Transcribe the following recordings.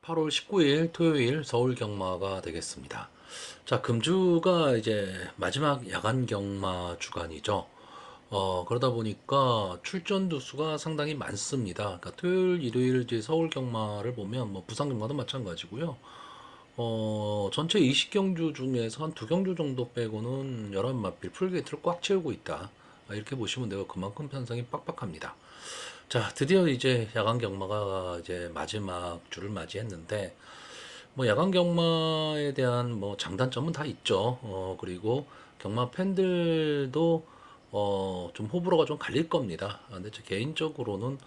8월 19일 토요일 서울 경마가 되겠습니다. 자, 금주가 이제 마지막 야간 경마 주간이죠. 그러다 보니까 출전 두수가 상당히 많습니다. 그러니까 토요일, 일요일 이제 서울 경마를 보면 뭐 부산 경마도 마찬가지고요. 전체 20경주 중에서 한 2경주 정도 빼고는 11마필 풀게이트를 꽉 채우고 있다. 이렇게 보시면 되고 그만큼 편성이 빡빡합니다. 자, 드디어 이제 야간 경마가 이제 마지막 주를 맞이했는데, 뭐 야간 경마에 대한 뭐 장단점은 다 있죠. 그리고 경마 팬들도 좀 호불호가 좀 갈릴 겁니다. 근데 제 개인적으로는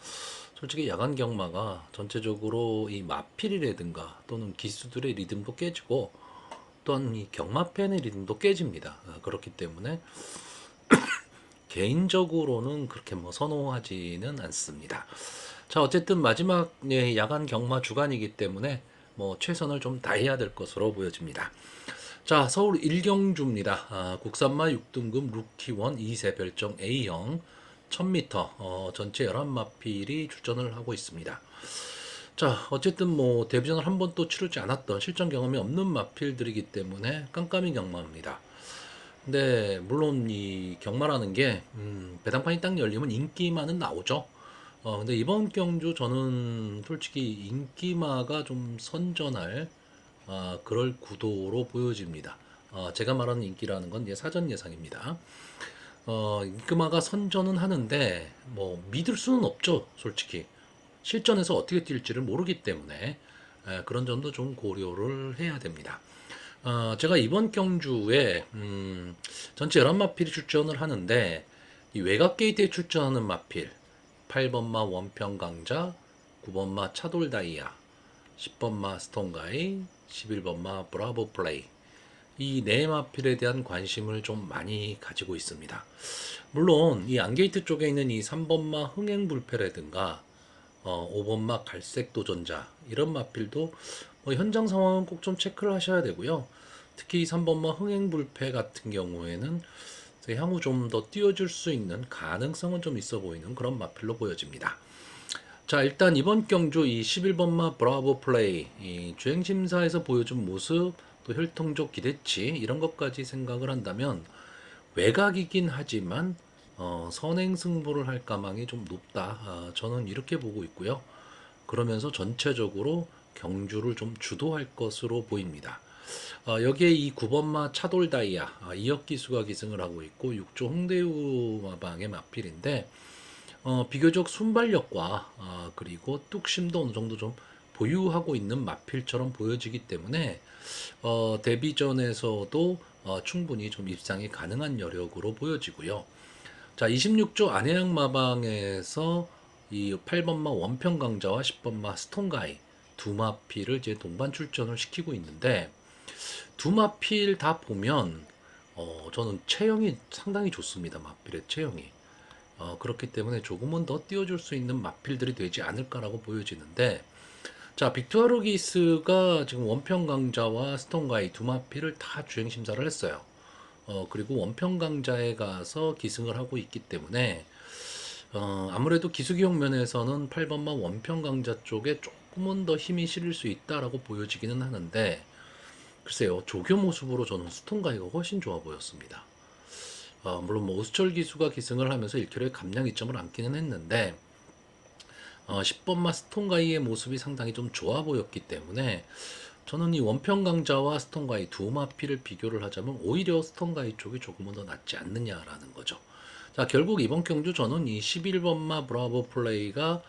솔직히 야간 경마가 전체적으로 이 마필이라든가 또는 기수들의 리듬도 깨지고 또한 이 경마 팬의 리듬도 깨집니다. 그렇기 때문에 개인적으로는 그렇게 뭐 선호하지는 않습니다. 자, 어쨌든 마지막 야간 경마 주간이기 때문에 뭐 최선을 좀 다해야 될 것으로 보여집니다. 자, 서울 일경주입니다. 국산마 6등급 루키원 2세 별정 A형 1000m 전체 11마필이 출전을 하고 있습니다. 자, 어쨌든 뭐 데뷔전을 한 번도 치르지 않았던 실전 경험이 없는 마필들이기 때문에 깜깜이 경마입니다. 근데 물론 이 경마라는 게 배당판이 딱 열리면 인기마는 나오죠. 근데 이번 경주 저는 솔직히 인기마가 좀 선전할 그럴 구도로 보여집니다. 제가 말하는 인기라는 건 이제 사전 예상입니다. 인기마가 선전은 하는데 뭐 믿을 수는 없죠, 솔직히. 실전에서 어떻게 뛸지를 모르기 때문에 그런 점도 좀 고려를 해야 됩니다. 제가 이번 경주에 전체 11마필이 출전을 하는데 이 외곽 게이트에 출전하는 마필 8번마 원평강자, 9번마 차돌다이아, 10번마 스톤가이, 11번마 브라보 플레이 이 네 마필에 대한 관심을 좀 많이 가지고 있습니다. 물론 이 안게이트 쪽에 있는 이 3번마 흥행불패라든가 5번마 갈색 도전자 이런 마필도 뭐 현장 상황은 꼭 좀 체크를 하셔야 되고요. 특히 3번마 흥행불패 같은 경우에는 향후 좀 더 띄워줄 수 있는 가능성은 좀 있어 보이는 그런 마필로 보여집니다. 자, 일단 이번 경주 이 11번마 브라보 플레이 이 주행심사에서 보여준 모습 또 혈통적 기대치 이런 것까지 생각을 한다면 외곽이긴 하지만 선행 승부를 할 가망이 좀 높다. 저는 이렇게 보고 있고요. 그러면서 전체적으로 경주를 좀 주도할 것으로 보입니다. 여기에 이 9번마 차돌다이아 이역기수가 기승을 하고 있고 6조 홍대우 마방의 마필인데 비교적 순발력과 그리고 뚝심도 어느 정도 좀 보유하고 있는 마필처럼 보여지기 때문에 데뷔전에서도 충분히 좀 입상이 가능한 여력으로 보여지고요. 자, 26조 안해양 마방에서 이 8번마 원평강자와 10번마 스톤가이 두 마필을 이제 동반 출전을 시키고 있는데 두 마필 다 보면 저는 체형이 상당히 좋습니다. 마필의 체형이. 그렇기 때문에 조금은 더 띄워줄 수 있는 마필들이 되지 않을까라고 보여지는데 자, 빅투아로기스가 지금 원평강자와 스톤가이 두 마필을 다 주행 심사를 했어요. 그리고 원평강자에 가서 기승을 하고 있기 때문에 아무래도 기수기용 면에서는 8번마 원평강자 쪽에 조금은 더 힘이 실릴 수 있다라고 보여지기는 하는데 글쎄요, 조교 모습으로 저는 스톤가이가 훨씬 좋아 보였습니다. 물론 뭐 오수철 기수가 기승을 하면서 1kg의 감량 이점을 안기는 했는데 10번마 스톤가이의 모습이 상당히 좀 좋아 보였기 때문에 저는 이 원평강자와 스톤가이 두 마피를 비교를 하자면 오히려 스톤가이 쪽이 조금은 더 낫지 않느냐라는 거죠. 자, 결국 이번 경주 저는 이 11번마 브라보 플레이가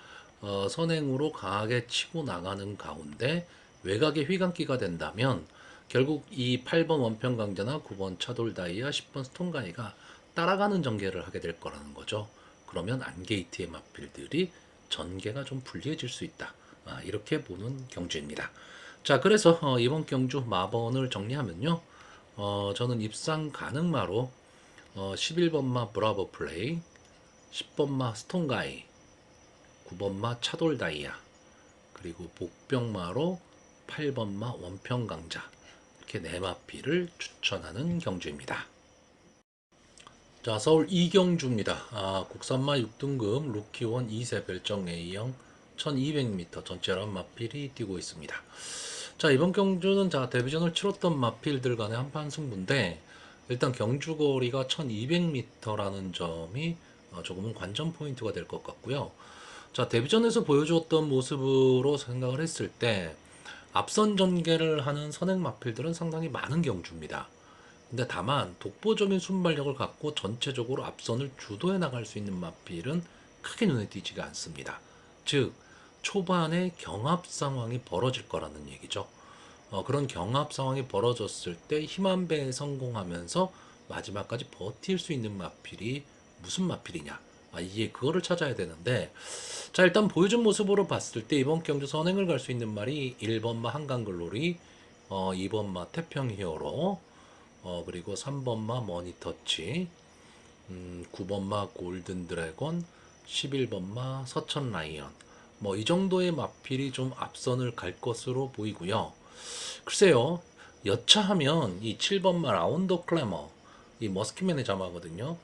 선행으로 강하게 치고 나가는 가운데 외곽에 휘감기가 된다면 결국 이 8번 원평강자나 9번 차돌다이아 10번 스톤가이가 따라가는 전개를 하게 될 거라는 거죠. 그러면 안게이트의 마필들이 전개가 좀 불리해질 수 있다. 이렇게 보는 경주입니다. 자, 그래서 이번 경주 마번을 정리하면요. 저는 입상 가능마로 11번마 브라보 플레이, 10번마 스톤가이, 9번마 차돌다이아, 그리고 복병마로 8번마 원평강자 이렇게 네 마피를 추천하는 경주입니다. 자, 서울 이경주입니다. 국산마 6등급 루키원 2세 별정 A형 1200m 전체란 마필이 뛰고 있습니다. 자, 이번 경주는 자, 데뷔전을 치렀던 마필들 간의 한판 승부인데 일단 경주 거리가 1200m라는 점이 조금은 관전 포인트가 될 것 같고요. 자, 데뷔전에서 보여주었던 모습으로 생각을 했을 때 앞선 전개를 하는 선행 마필들은 상당히 많은 경주입니다. 근데 다만 독보적인 순발력을 갖고 전체적으로 앞선을 주도해 나갈 수 있는 마필은 크게 눈에 띄지가 않습니다. 즉 초반에 경합 상황이 벌어질 거라는 얘기죠. 그런 경합 상황이 벌어졌을 때 힘한 배에 성공하면서 마지막까지 버틸 수 있는 마필이 무슨 마필이냐? 이게 그거를 찾아야 되는데, 자, 일단 보여준 모습으로 봤을 때 이번 경주 선행을 갈 수 있는 말이 1번마 한강글로리, 2번마 태평히어로, 그리고 3번마 머니터치, 9번마 골든드래곤, 11번마 서천라이언. 뭐 이 정도의 마필이 좀 앞선을 갈 것으로 보이고요. 글쎄요, 여차하면 이 7번마 라운더 클래머, 이 머스키맨의 자마거든요.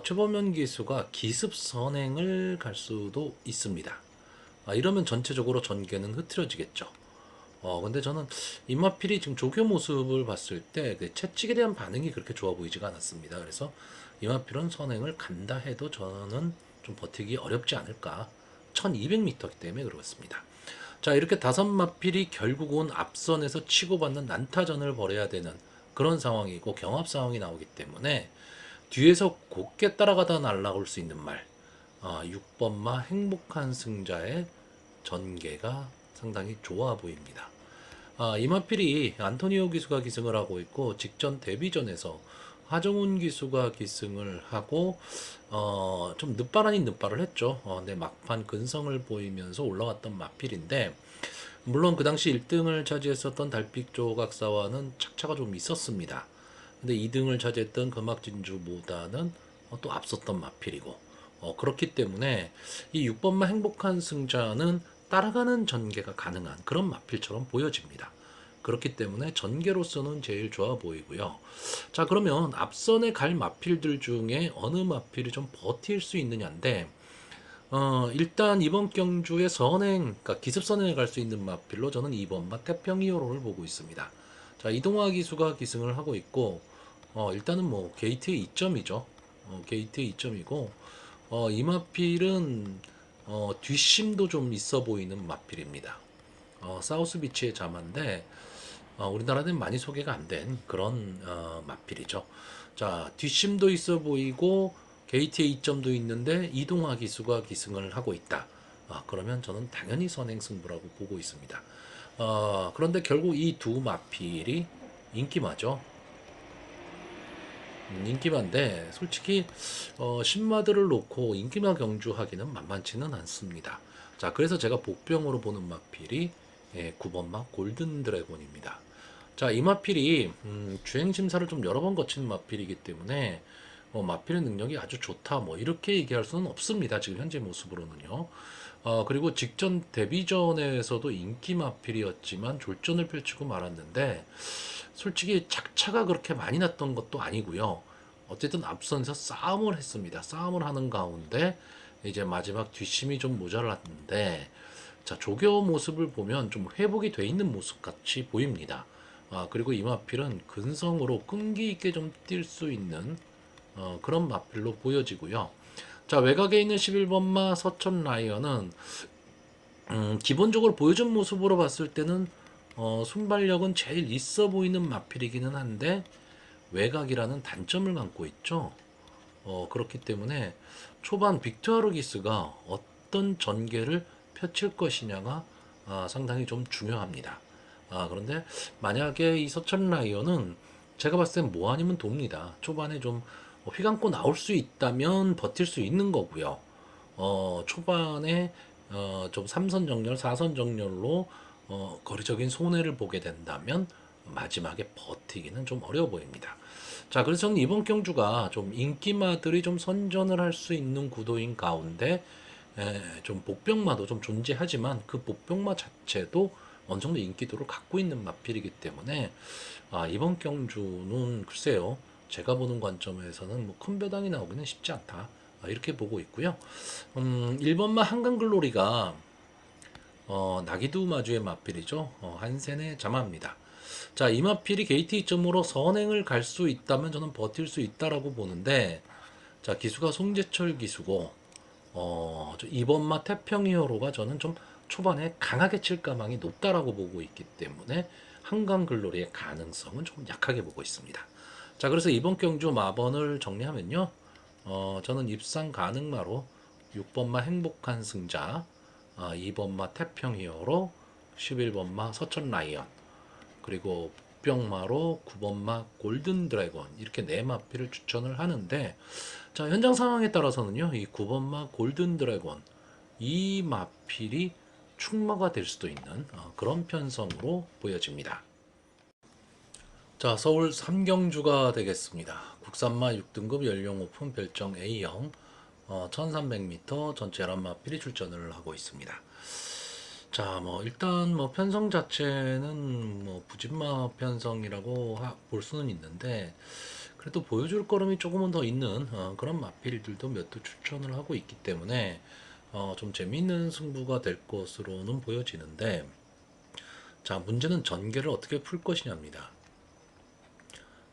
최범현 기수가 기습 선행을 갈 수도 있습니다. 이러면 전체적으로 전개는 흐트러지겠죠. 근데 저는 임마필이 지금 조교 모습을 봤을 때 그 채찍에 대한 반응이 그렇게 좋아 보이지가 않았습니다. 그래서 임마필은 선행을 간다 해도 저는 좀 버티기 어렵지 않을까. 1200m이기 때문에 그렇습니다. 자, 이렇게 다섯 마필이 결국은 앞선에서 치고받는 난타전을 벌여야 되는 그런 상황이고 경합 상황이 나오기 때문에 뒤에서 곱게 따라가다 날아올 수 있는 말, 6번마 행복한 승자의 전개가 상당히 좋아 보입니다. 이마필이 안토니오 기수가 기승을 하고 있고 직전 데뷔전에서 하정훈 기수가 기승을 하고 좀 늦발 아닌 늦발을 했죠. 근데 막판 근성을 보이면서 올라왔던 마필인데 물론 그 당시 1등을 차지했었던 달빛 조각사와는 착차가 좀 있었습니다. 근데 2등을 차지했던 금악진주보다는 또 앞섰던 마필이고 그렇기 때문에 이 6번만 행복한 승자는 따라가는 전개가 가능한 그런 마필처럼 보여집니다. 그렇기 때문에 전개로서는 제일 좋아 보이고요. 자, 그러면 앞선에 갈 마필들 중에 어느 마필이 좀 버틸 수 있느냐인데 일단 이번 경주에 선행, 그러니까 기습 선행에 갈 수 있는 마필로 저는 2번마 태평히어로를 보고 있습니다. 자, 이동화 기수가 기승을 하고 있고 일단은 뭐 게이트의 2점이죠. 게이트의 2점이고 이 마필은 뒷심도 좀 있어 보이는 마필입니다. 사우스 비치의 자마인데 우리나라는 많이 소개가 안 된 그런 마필이죠. 자, 뒷심도 있어 보이고 게이트에 2점도 있는데 이동화 기수가 기승을 하고 있다. 그러면 저는 당연히 선행 승부라고 보고 있습니다. 그런데 결국 이 두 마필이 인기마죠. 인기마인데 솔직히 신마들을 놓고 인기마 경주하기는 만만치는 않습니다. 자, 그래서 제가 복병으로 보는 마필이 9번마 골든 드래곤입니다. 자, 이 마필이 주행 심사를 좀 여러 번 거친 마필이기 때문에 마필의 능력이 아주 좋다 뭐 이렇게 얘기할 수는 없습니다. 지금 현재 모습으로는요. 그리고 직전 데뷔전에서도 인기 마필이었지만 졸전을 펼치고 말았는데 솔직히 착차가 그렇게 많이 났던 것도 아니고요. 어쨌든 앞선에서 싸움을 했습니다. 싸움을 하는 가운데 이제 마지막 뒷심이 좀 모자랐는데 자, 조교 모습을 보면 좀 회복이 돼 있는 모습 같이 보입니다. 그리고 이 마필은 근성으로 끈기 있게 좀 뛸 수 있는 그런 마필로 보여지고요. 자, 외곽에 있는 11번마 서천 라이언은 기본적으로 보여준 모습으로 봤을 때는 순발력은 제일 있어 보이는 마필이기는 한데 외곽이라는 단점을 갖고 있죠. 그렇기 때문에 초반 빅토르기스가 어떤 전개를 펼칠 것이냐가 상당히 좀 중요합니다. 그런데 만약에 이 서천 라이언은 제가 봤을 땐 뭐 아니면 돕니다. 초반에 좀 휘감고 나올 수 있다면 버틸 수 있는 거고요. 초반에 좀 3선 정렬, 4선 정렬로 거리적인 손해를 보게 된다면 마지막에 버티기는 좀 어려워 보입니다. 자, 그래서 저는 이번 경주가 좀 인기마들이 좀 선전을 할 수 있는 구도인 가운데 좀 복병마도 좀 존재하지만 그 복병마 자체도 어느 정도 인기도를 갖고 있는 마필이기 때문에 이번 경주는 글쎄요, 제가 보는 관점에서는 뭐 큰 배당이 나오기는 쉽지 않다. 이렇게 보고 있고요. 1번마 한강글로리가 나기두 마주의 마필이죠. 한센의 자마입니다. 자, 이 마필이 게이트 2점으로 선행을 갈 수 있다면 저는 버틸 수 있다라고 보는데, 자, 기수가 송재철 기수고, 2번 마 태평히어로가 저는 좀 초반에 강하게 칠 가망이 높다라고 보고 있기 때문에 한강 글로리의 가능성은 조금 약하게 보고 있습니다. 자, 그래서 이번 경주 마번을 정리하면요. 저는 입상 가능마로 6번 마 행복한 승자, 2번 마 태평히어로, 11번 마 서천 라이언, 그리고 북병마로 9번 마 골든 드래곤, 이렇게 네 마필을 추천을 하는데, 자, 현장 상황에 따라서는요, 이 9번 마 골든 드래곤, 이 마필이 충마가 될 수도 있는 그런 편성으로 보여집니다. 자, 서울 삼경주가 되겠습니다. 국산마 6등급 연령 오픈 별정 A형, 1300m 전체 11마필이 출전을 하고 있습니다. 자, 뭐 일단 뭐 편성 자체는 뭐 부진마 편성이라고 볼 수는 있는데, 그래도 보여줄 걸음이 조금은 더 있는 그런 마필들도 몇 두 추천을 하고 있기 때문에 좀 재미있는 승부가 될 것으로는 보여지는데, 자, 문제는 전개를 어떻게 풀 것이냐입니다.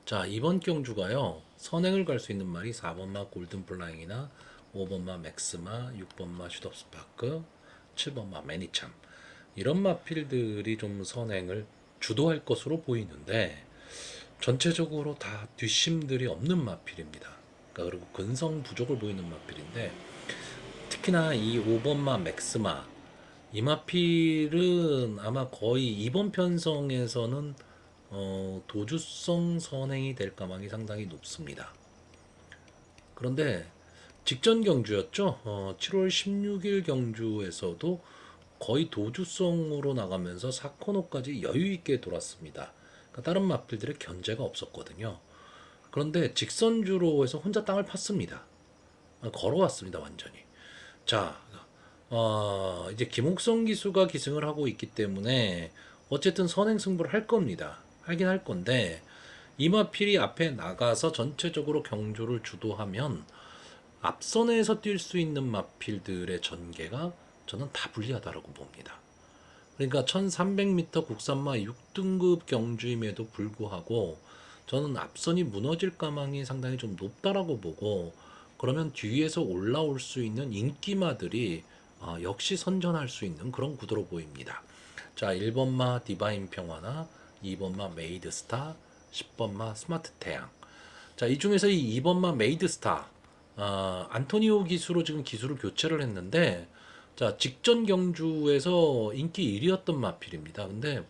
자, 이번 경주가요, 선행을 갈 수 있는 말이 4번마 골든플라잉이나 5번마 맥스마, 6번마 슈덥스파크, 7번마 매니참, 이런 마필들이 좀 선행을 주도할 것으로 보이는데, 전체적으로 다 뒷심들이 없는 마필입니다. 그러니까 그리고 근성 부족을 보이는 마필인데, 특히나 이 5번마 맥스마, 이 마필은 아마 거의 이번 편성에서는 도주성 선행이 될 가망이 상당히 높습니다. 그런데 직전 경주였죠. 7월 16일 경주에서도 거의 도주성으로 나가면서 4코너까지 여유 있게 돌았습니다. 그러니까 다른 마필들의 견제가 없었거든요. 그런데 직선주로 해서 혼자 땅을 팠습니다. 걸어왔습니다, 완전히. 자, 이제 김옥성 기수가 기승을 하고 있기 때문에 어쨌든 선행 승부를 할 겁니다. 하긴 할 건데, 이마필이 앞에 나가서 전체적으로 경주를 주도하면 앞선에서 뛸 수 있는 마필들의 전개가 저는 다 불리하다고 봅니다. 그러니까 1300m 국산마 6등급 경주임에도 불구하고 저는 앞선이 무너질 가망이 상당히 좀 높다라고 보고, 그러면 뒤에서 올라올 수 있는 인기마들이 역시 선전할 수 있는 그런 구도로 보입니다. 자, 1번마 디바인 평화나 2번마 메이드스타, 10번마 스마트 태양. 자, 이 중에서 이 2번마 메이드스타, 안토니오 기수로 지금 기수를 교체를 했는데, 자, 직전 경주에서 인기 1위였던 마필입니다. 근데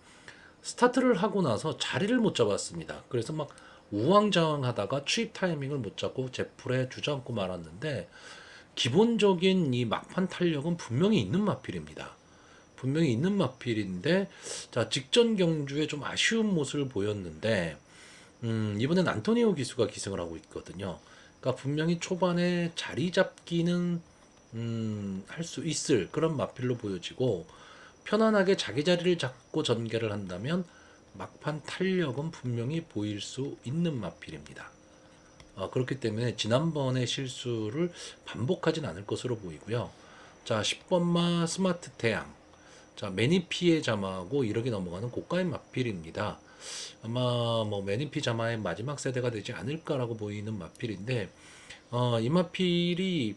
스타트를 하고 나서 자리를 못 잡았습니다. 그래서 막 우왕좌왕 하다가 추입 타이밍을 못 잡고 제풀에 주저앉고 말았는데, 기본적인 이 막판 탄력은 분명히 있는 마필입니다. 분명히 있는 마필인데, 자, 직전 경주에 좀 아쉬운 모습을 보였는데, 이번엔 안토니오 기수가 기승을 하고 있거든요. 그러니까 분명히 초반에 자리 잡기는 할 수 있을 그런 마필로 보여지고, 편안하게 자기 자리를 잡고 전개를 한다면 막판 탄력은 분명히 보일 수 있는 마필입니다. 그렇기 때문에 지난번의 실수를 반복하진 않을 것으로 보이고요. 자, 10번마 스마트 태양. 자, 매니피의 자마하고 이렇게 넘어가는 고가의 마필입니다. 아마 뭐 매니피 자마의 마지막 세대가 되지 않을까라고 보이는 마필인데, 이 마필이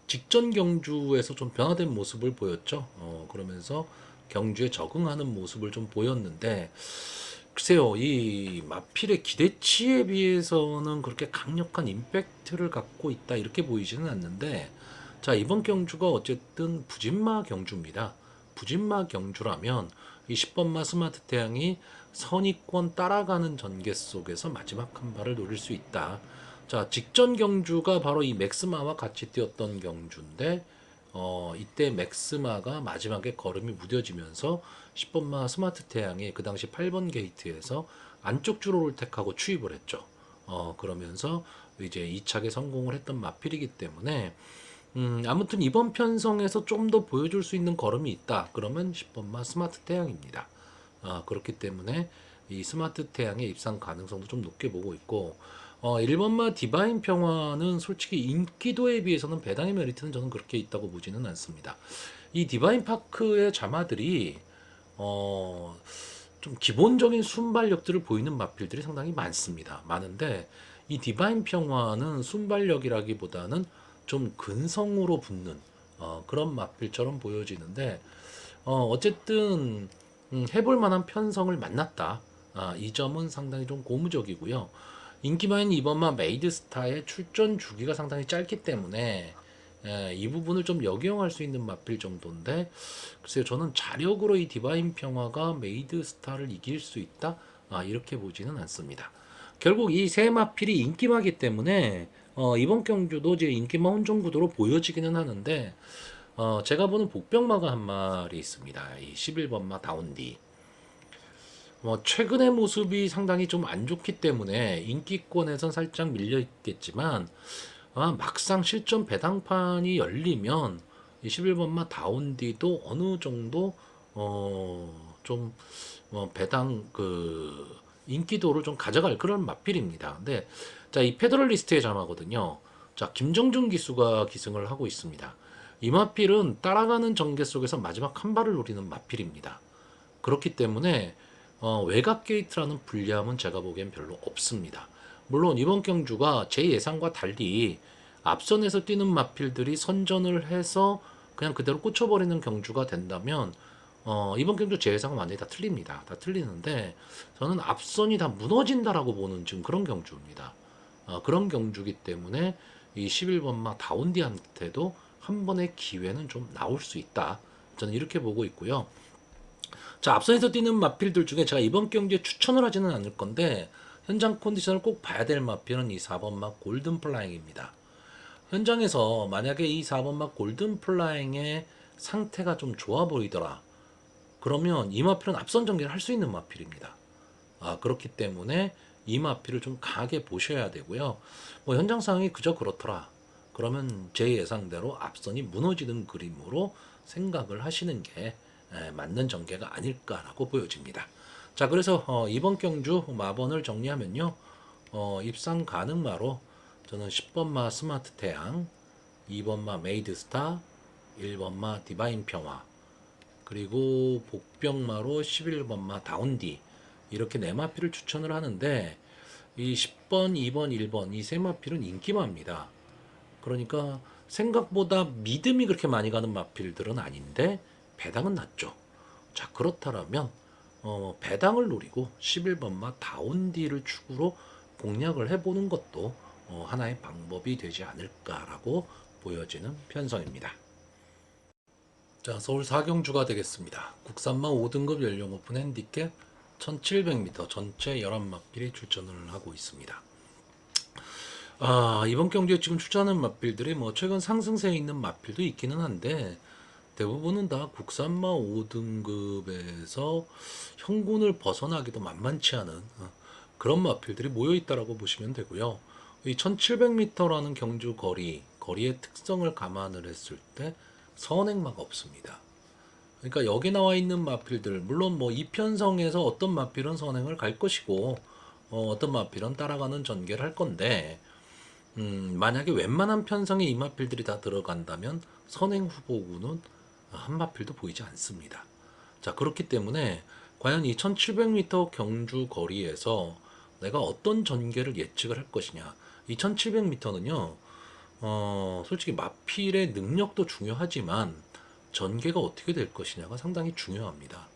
직전 경주에서 좀 변화된 모습을 보였죠. 그러면서 경주에 적응하는 모습을 좀 보였는데, 글쎄요, 이 마필의 기대치에 비해서는 그렇게 강력한 임팩트를 갖고 있다 이렇게 보이지는 않는데, 자, 이번 경주가 어쨌든 부진마 경주입니다. 부진마 경주라면 이 10번마 스마트 태양이 선의권 따라가는 전개 속에서 마지막 한 발을 노릴 수 있다. 자, 직전 경주가 바로 이 맥스마와 같이 뛰었던 경주인데, 이때 맥스마가 마지막에 걸음이 무뎌지면서 10번마 스마트 태양이 그 당시 8번 게이트에서 안쪽 주로를 택하고 추입을 했죠. 그러면서 이제 2착에 성공을 했던 마필이기 때문에, 아무튼 이번 편성에서 좀 더 보여줄 수 있는 걸음이 있다. 그러면 10번마 스마트 태양입니다. 그렇기 때문에 이 스마트 태양의 입상 가능성도 좀 높게 보고 있고, 1번마 디바인 평화는 솔직히 인기도에 비해서는 배당의 메리트는 저는 그렇게 있다고 보지는 않습니다. 이 디바인 파크의 자마들이 어, 좀 기본적인 순발력들을 보이는 마필들이 상당히 많습니다. 많은데 이 디바인 평화는 순발력이라기보다는 좀 근성으로 붙는 그런 마필처럼 보여지는데 어쨌든 해볼 만한 편성을 만났다. 이 점은 상당히 좀 고무적이고요. 인기마인 이번마 메이드스타의 출전 주기가 상당히 짧기 때문에 이 부분을 좀 역이용할 수 있는 마필 정도인데 글쎄요 저는 자력으로 이 디바인 평화가 메이드스타를 이길 수 있다 이렇게 보지는 않습니다. 결국 이 세 마필이 인기마기 때문에 이번 경주도 제 인기마 혼종 구도로 보여지기는 하는데 제가 보는 복병마가 한 마리 있습니다. 이 11번마 다운디. 최근의 모습이 상당히 좀 안 좋기 때문에 인기권에선 살짝 밀려 있겠지만 막상 실전 배당판이 열리면 이 11번마 다운디도 어느 정도 좀 배당 그 인기도를 좀 가져갈 그런 마필입니다. 근데 자, 이 페더럴리스트의 자마거든요. 자, 김정준 기수가 기승을 하고 있습니다. 이 마필은 따라가는 전개 속에서 마지막 한 발을 노리는 마필입니다. 그렇기 때문에 외곽 게이트라는 불리함은 제가 보기엔 별로 없습니다. 물론 이번 경주가 제 예상과 달리 앞선에서 뛰는 마필들이 선전을 해서 그냥 그대로 꽂혀버리는 경주가 된다면 이번 경주 제 예상은 완전히 다 틀립니다. 다 틀리는데 저는 앞선이 다 무너진다라고 보는 지금 그런 경주입니다. 그런 경주기 때문에 이 11번마 다운디한테도 한 번의 기회는 좀 나올 수 있다. 저는 이렇게 보고 있고요. 자, 앞선에서 뛰는 마필들 중에 제가 이번 경기에 추천을 하지는 않을 건데 현장 컨디션을 꼭 봐야 될 마필은 이 4번마 골든 플라잉입니다. 현장에서 만약에 이 4번마 골든 플라잉의 상태가 좀 좋아 보이더라. 그러면 이 마필은 앞선 전개를 할 수 있는 마필입니다. 그렇기 때문에 이 마필을 좀 강하게 보셔야 되고요. 뭐 현장 상황이 그저 그렇더라. 그러면 제 예상대로 앞선이 무너지는 그림으로 생각을 하시는 게 맞는 전개가 아닐까라고 보여집니다. 자, 그래서 이번 경주 마번을 정리하면요. 입상 가능마로 저는 10번마 스마트 태양, 2번마 메이드스타, 1번마 디바인 평화, 그리고 복병마로 11번마 다운디 이렇게 네 마필을 추천을 하는데 이 10번, 2번, 1번 이 세 마필은 인기마입니다. 그러니까 생각보다 믿음이 그렇게 많이 가는 마필들은 아닌데 배당은 낮죠. 자, 그렇다면 배당을 노리고 11번마 다운디를 축으로 공략을 해보는 것도 하나의 방법이 되지 않을까라고 보여지는 편성입니다. 자, 서울 4경주가 되겠습니다. 국산마 5등급 연령 오픈 핸디캡 1700m 전체 11마필이 출전을 하고 있습니다. 이번 경주에 지금 출전하는 마필들이 뭐 최근 상승세에 있는 마필도 있기는 한데 대부분은 다 국산마 5등급에서 형군을 벗어나기도 만만치 않은 그런 마필들이 모여 있다라고 보시면 되고요. 이 1700m라는 경주 거리의 특성을 감안을 했을 때 선행마가 없습니다. 그러니까 여기 나와 있는 마필들 물론 뭐 이편성에서 어떤 마필은 선행을 갈 것이고 어떤 마필은 따라가는 전개를 할 건데 만약에 웬만한 편성의 이 마필들이 다 들어간다면 선행 후보군은 한 마필도 보이지 않습니다. 자, 그렇기 때문에 과연 이 1700m 경주 거리에서 내가 어떤 전개를 예측을 할 것이냐. 이 1700m는요, 솔직히 마필의 능력도 중요하지만 전개가 어떻게 될 것이냐가 상당히 중요합니다.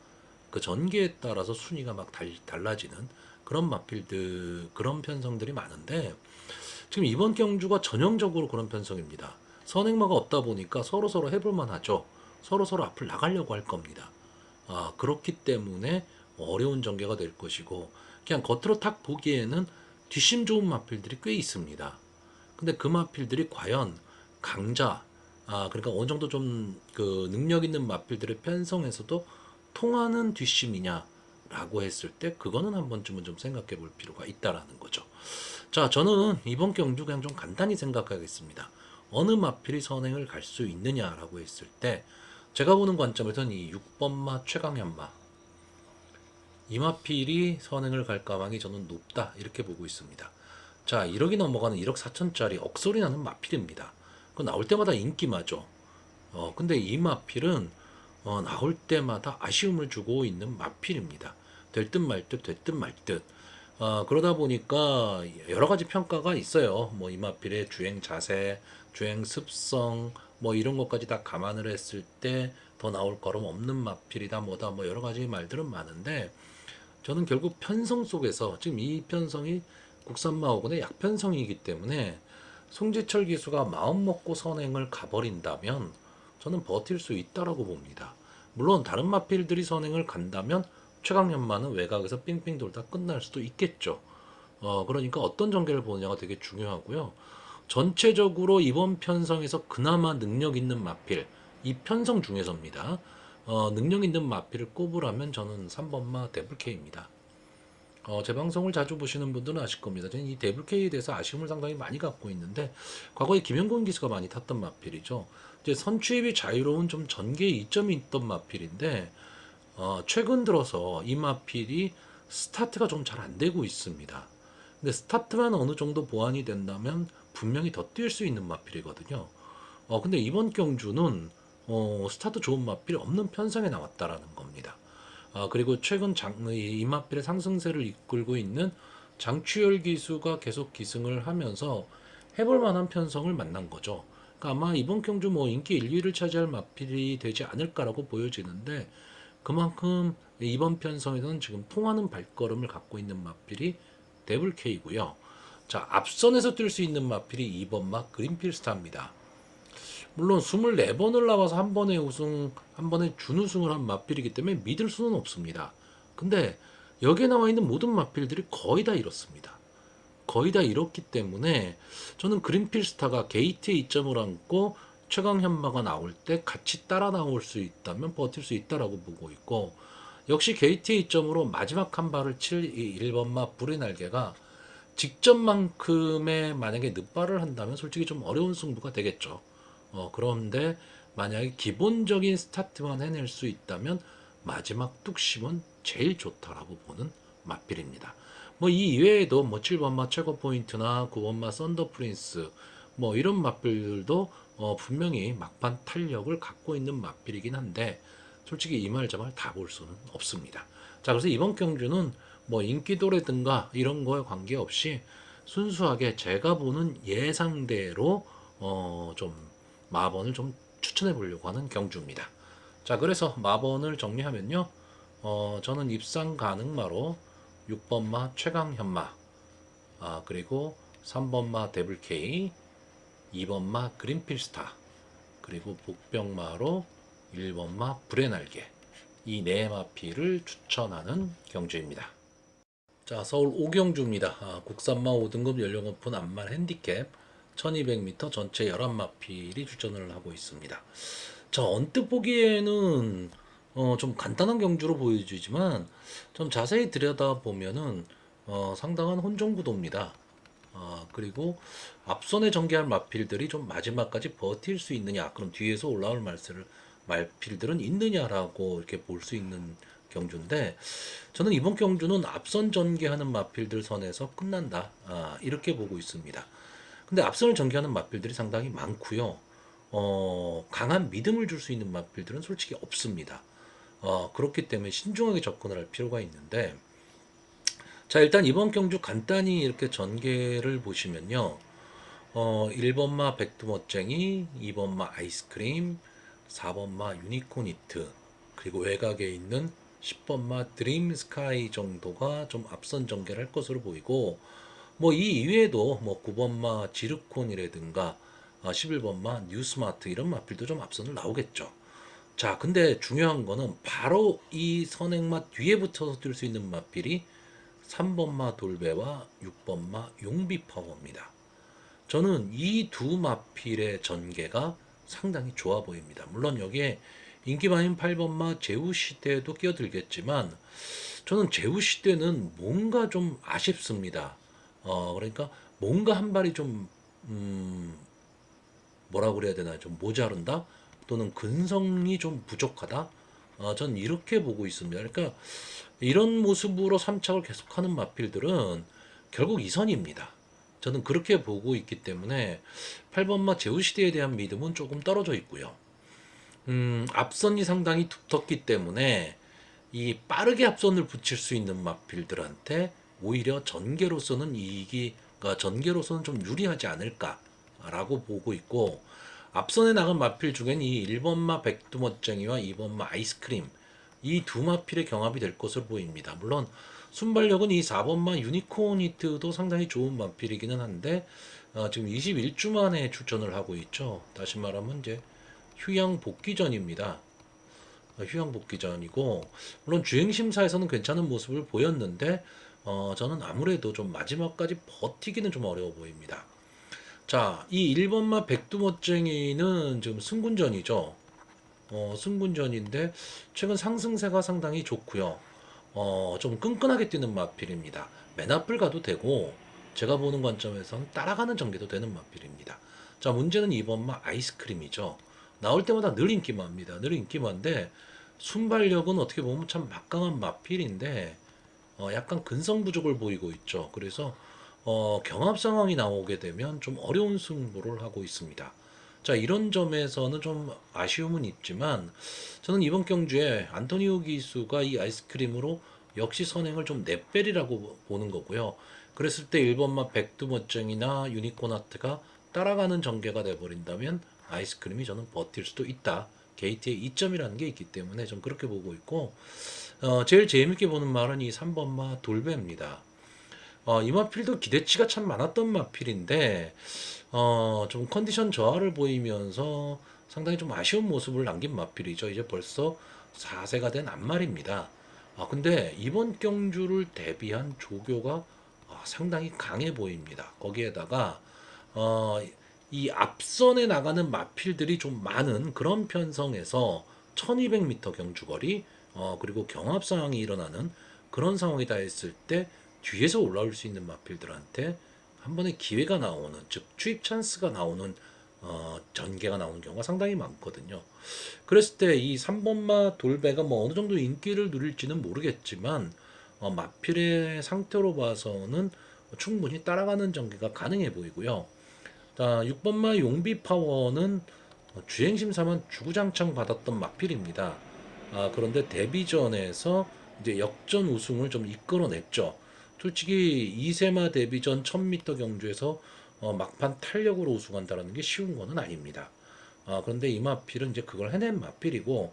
그 전개에 따라서 순위가 막 달라지는 그런 마필들, 그런 편성들이 많은데 지금 이번 경주가 전형적으로 그런 편성입니다. 선행마가 없다 보니까 서로서로 해볼만 하죠. 서로서로 앞을 나가려고 할 겁니다. 그렇기 때문에 어려운 전개가 될 것이고 그냥 겉으로 탁 보기에는 뒷심 좋은 마필들이 꽤 있습니다. 근데 그 마필들이 과연 강자, 그러니까 어느 정도 좀 그 능력 있는 마필들의 편성에서도 통하는 뒷심이냐라고 했을 때 그거는 한 번쯤은 좀 생각해 볼 필요가 있다라는 거죠. 자, 저는 이번 경주 그냥 좀 간단히 생각하겠습니다. 어느 마필이 선행을 갈 수 있느냐라고 했을 때 제가 보는 관점에서는 이 6번마 최강현마 이 마필이 선행을 갈 가망이 저는 높다 이렇게 보고 있습니다. 자, 1억이 넘어가는 1억 4천짜리 억소리 나는 마필입니다. 그 나올 때마다 인기마죠. 근데 이 마필은 나올 때마다 아쉬움을 주고 있는 마필입니다. 될 듯 말 듯, 될 듯 말 듯. 그러다 보니까 여러 가지 평가가 있어요. 뭐 이 마필의 주행 자세, 주행 습성, 뭐 이런 것까지 다 감안을 했을 때 더 나올 거름 없는 마필이다, 뭐다, 뭐 여러 가지 말들은 많은데, 저는 결국 편성 속에서 지금 이 편성이 국산마 오근의 약편성이기 때문에 송지철 기수가 마음 먹고 선행을 가버린다면 저는 버틸 수 있다라고 봅니다. 물론 다른 마필들이 선행을 간다면 최강현마는 외곽에서 삥삥 돌다 끝날 수도 있겠죠. 그러니까 어떤 전개를 보느냐가 되게 중요하고요. 전체적으로 이번 편성에서 그나마 능력 있는 마필, 이 편성 중에서입니다. 능력 있는 마필을 꼽으라면 저는 3번마 데블K입니다. 제 방송을 자주 보시는 분들은 아실 겁니다. 저는 이 데블K에 대해서 아쉬움을 상당히 많이 갖고 있는데, 과거에 김영곤 기수가 많이 탔던 마필이죠. 이제 선취입이 자유로운 좀 전개 이점이 있던 마필인데, 최근 들어서 이 마필이 스타트가 좀 잘 안 되고 있습니다. 근데 스타트만 어느 정도 보완이 된다면 분명히 더 뛸 수 있는 마필이거든요. 근데 이번 경주는 스타트 좋은 마필이 없는 편성에 나왔다라는 겁니다. 그리고 최근 이 마필의 상승세를 이끌고 있는 장추열 기수가 계속 기승을 하면서 해볼 만한 편성을 만난 거죠. 그러니까 아마 이번 경주 뭐 인기 1, 2위를 차지할 마필이 되지 않을까라고 보여지는데, 그만큼 이번 편성에서는 지금 통하는 발걸음을 갖고 있는 마필이 데블 K고요. 자, 앞선에서 뛸 수 있는 마필이 2번 마 그린필스타입니다. 물론 24번을 나와서 한 번에 우승, 한 번에 준우승을 한 마필이기 때문에 믿을 수는 없습니다. 근데 여기에 나와 있는 모든 마필들이 거의 다 이렇습니다. 거의 다 이렇기 때문에 저는 그린필스타가 게이트에 이점을 안고 최강 현마가 나올 때 같이 따라 나올 수 있다면 버틸 수 있다라고 보고 있고, 역시 게이트의 이점으로 마지막 한 발을 칠 1번마 불의 날개가 직전만큼의 만약에 늦발을 한다면 솔직히 좀 어려운 승부가 되겠죠. 그런데 만약에 기본적인 스타트만 해낼 수 있다면 마지막 뚝심은 제일 좋다라고 보는 마필입니다. 뭐 이 이외에도 뭐 7번마 최고 포인트나 9번마 썬더 프린스, 뭐 이런 마필들도 분명히 막판 탄력을 갖고 있는 마필이긴 한데, 솔직히 이 말 저 말 다 볼 수는 없습니다. 자, 그래서 이번 경주는 뭐 인기도라든가 이런 거에 관계없이 순수하게 제가 보는 예상대로 좀 마번을 좀 추천해 보려고 하는 경주입니다. 자, 그래서 마번을 정리하면요. 저는 입상 가능마로 6번마 최강현마, 그리고 3번마 데블K, 2번마 그린필스타, 그리고 복병마로 1번마 불의 날개, 이 네 마필을 추천하는 경주입니다. 자, 서울 오경주입니다. 국산마 5등급 연령 오픈 암말 핸디캡 1200m 전체 11마필이 출전을 하고 있습니다. 자, 언뜻 보기에는 좀 간단한 경주로 보여지지만 좀 자세히 들여다보면은 상당한 혼종구도입니다. 그리고 앞선에 전개할 마필들이 좀 마지막까지 버틸 수 있느냐, 그럼 뒤에서 올라올 말필들은 있느냐라고 이렇게 볼 수 있는 경주인데, 저는 이번 경주는 앞선 전개하는 마필들 선에서 끝난다, 이렇게 보고 있습니다. 근데 앞선을 전개하는 마필들이 상당히 많고요. 강한 믿음을 줄 수 있는 마필들은 솔직히 없습니다. 그렇기 때문에 신중하게 접근을 할 필요가 있는데, 자, 일단 이번 경주 간단히 이렇게 전개를 보시면요. 1번마 백두멋쟁이, 2번마 아이스크림, 4번마 유니콘히트, 그리고 외곽에 있는 10번마 드림스카이 정도가 좀 앞선 전개를 할 것으로 보이고, 뭐 이 이외에도 뭐 9번마 지르콘이라든가 11번마 뉴스마트 이런 마필도 좀 앞선을 나오겠죠. 자, 근데 중요한 거는 바로 이 선행마 뒤에 붙어서 뛸 수 있는 마필이 3번마 돌배와 6번마 용비파워입니다. 저는 이 두 마필의 전개가 상당히 좋아 보입니다. 물론 여기에 인기마인 8번마 제우시대도 끼어들겠지만, 저는 제우시대는 뭔가 좀 아쉽습니다. 그러니까 뭔가 한 발이 좀 뭐라고 그래야 되나, 좀 모자른다, 또는 근성이 좀 부족하다. 전 이렇게 보고 있습니다. 그러니까 이런 모습으로 3착을 계속하는 마필들은 결국 이선입니다. 저는 그렇게 보고 있기 때문에 8번마 제우시대에 대한 믿음은 조금 떨어져 있고요. 앞선이 상당히 두텁기 때문에 이 빠르게 앞선을 붙일 수 있는 마필들한테 오히려 전개로서는 그러니까 전개로서는 좀 유리하지 않을까라고 보고 있고, 앞선에 나간 마필 중엔 이 1번마 백두멋쟁이와 2번마 아이스크림, 이 두 마필의 경합이 될 것으로 보입니다. 물론 순발력은 이 4번마 유니콘 히트도 상당히 좋은 마필이기는 한데, 지금 21주 만에 출전을 하고 있죠. 다시 말하면 이제 휴양 복귀전입니다. 휴양 복귀전이고, 물론 주행 심사에서는 괜찮은 모습을 보였는데, 저는 아무래도 좀 마지막까지 버티기는 좀 어려워 보입니다. 자, 이 1번마 백두멋쟁이는 지금 승군전이죠. 승군전인데 최근 상승세가 상당히 좋고요. 좀 끈끈하게 뛰는 마필입니다. 맨 앞을 가도 되고, 제가 보는 관점에서는 따라가는 전개도 되는 마필입니다. 자, 문제는 2번마 아이스크림이죠. 나올 때마다 늘 인기만합니다. 늘 인기만인데 순발력은 어떻게 보면 참 막강한 마필인데, 약간 근성 부족을 보이고 있죠. 그래서 경합 상황이 나오게 되면 좀 어려운 승부를 하고 있습니다. 자, 이런 점에서는 좀 아쉬움은 있지만, 저는 이번 경주에 안토니오 기수가 이 아이스크림으로 역시 선행을 좀 넷배리라고 보는 거고요. 그랬을 때 1번마 백두멋쟁이나 유니콘하트가 따라가는 전개가 돼버린다면 아이스크림이 저는 버틸 수도 있다. 게이트의 이점이라는 게 있기 때문에 좀 그렇게 보고 있고, 제일 재밌게 보는 말은 이 3번마 돌배입니다. 이 마필도 기대치가 참 많았던 마필인데, 좀 컨디션 저하를 보이면서 상당히 좀 아쉬운 모습을 남긴 마필이죠. 이제 벌써 4세가 된 앞말입니다. 근데 이번 경주를 대비한 조교가 상당히 강해 보입니다. 거기에다가 어, 이 앞선에 나가는 마필들이 좀 많은 그런 편성에서 1200m 경주거리, 그리고 경합 상황이 일어나는 그런 상황이다 했을 때 뒤에서 올라올 수 있는 마필들한테 한 번에 기회가 나오는, 즉 추입 찬스가 나오는, 전개가 나오는 경우가 상당히 많거든요. 그랬을 때 이 3번마 돌배가 뭐 어느 정도 인기를 누릴지는 모르겠지만, 마필의 상태로 봐서는 충분히 따라가는 전개가 가능해 보이고요. 자, 6번마 용비 파워는 주행 심사만 주구장창 받았던 마필입니다. 그런데 데뷔전에서 이제 역전 우승을 좀 이끌어냈죠. 솔직히 이세마 데뷔전 1000m 경주에서 막판 탄력으로 우승한다는 게 쉬운 거는 아닙니다. 그런데 이 마필은 이제 그걸 해낸 마필이고,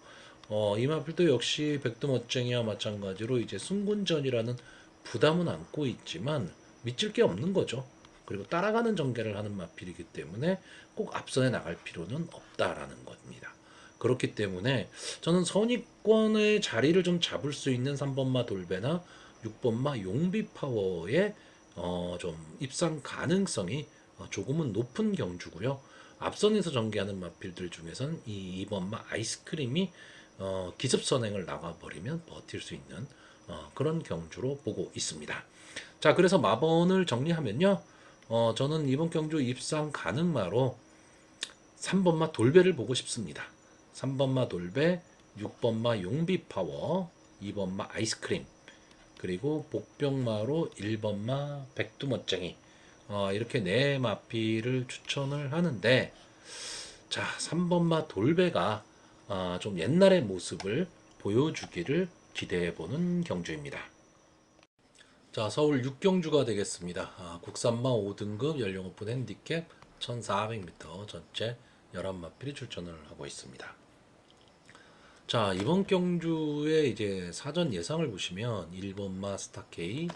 이 마필도 역시 백두멋쟁이와 마찬가지로 이제 승군전이라는 부담은 안고 있지만 믿질 게 없는 거죠. 그리고 따라가는 전개를 하는 마필이기 때문에 꼭 앞선에 나갈 필요는 없다라는 겁니다. 그렇기 때문에 저는 선입권의 자리를 좀 잡을 수 있는 3번마 돌배나 6번마 용비 파워의 좀 입상 가능성이 조금은 높은 경주고요. 앞선에서 전개하는 마필들 중에서는 이 2번마 아이스크림이 기습 선행을 나가버리면 버틸 수 있는 그런 경주로 보고 있습니다. 자, 그래서 마번을 정리하면요. 저는 이번 경주 입상 가능마로 3번마 돌배를 보고 싶습니다. 3번마 돌배, 6번마 용비파워, 2번마 아이스크림, 그리고 복병마로 1번마 백두멋쟁이. 이렇게 네 마필을 추천을 하는데, 자, 3번마 돌배가 좀 옛날의 모습을 보여주기를 기대해보는 경주입니다. 자, 서울 6경주가 되겠습니다. 국산마 5등급 연령 오픈 핸디캡 1400m 전체 11마필이 출전을 하고 있습니다. 자, 이번 경주의 이제 사전 예상을 보시면 1번마 스타K,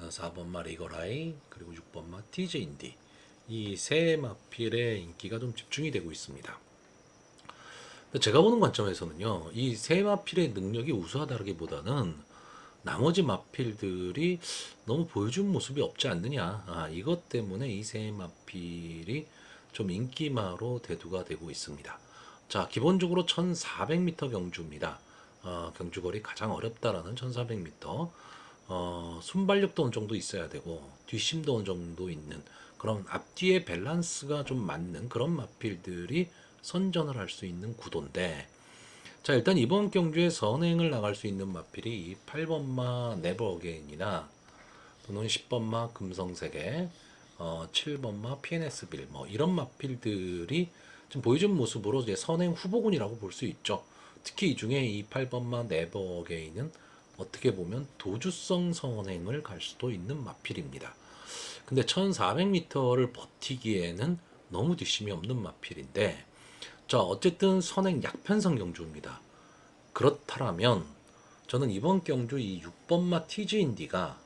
4번마 리거라이, 그리고 6번마 TJ인디, 이 세 마필의 인기가 좀 집중이 되고 있습니다. 제가 보는 관점에서는요, 이 세 마필의 능력이 우수하다기보다는 나머지 마필들이 너무 보여준 모습이 없지 않느냐. 이것 때문에 이 세 마필이 좀 인기마로 대두가 되고 있습니다. 자, 기본적으로 1400m 경주입니다. 경주거리 가장 어렵다라는 1400m. 순발력도 어느 정도 있어야 되고, 뒷심도 어느 정도 있는 그런 앞뒤의 밸런스가 좀 맞는 그런 마필들이 선전을 할 수 있는 구도인데, 자, 일단 이번 경주에 선행을 나갈 수 있는 마필이 8번마 네버 어게인이나 또는 10번마 금성세계, 7번마 PNS 빌, 뭐 이런 마필들이 지금 보여준 모습으로 이제 선행 후보군이라고 볼 수 있죠. 특히 이 중에 이 8번마 네버어게인은 어떻게 보면 도주성 선행을 갈 수도 있는 마필입니다. 근데 1400m를 버티기에는 너무 뒷심이 없는 마필인데, 자, 어쨌든 선행 약편성 경주입니다. 그렇다면 저는 이번 경주 이 6번마 티즈인디가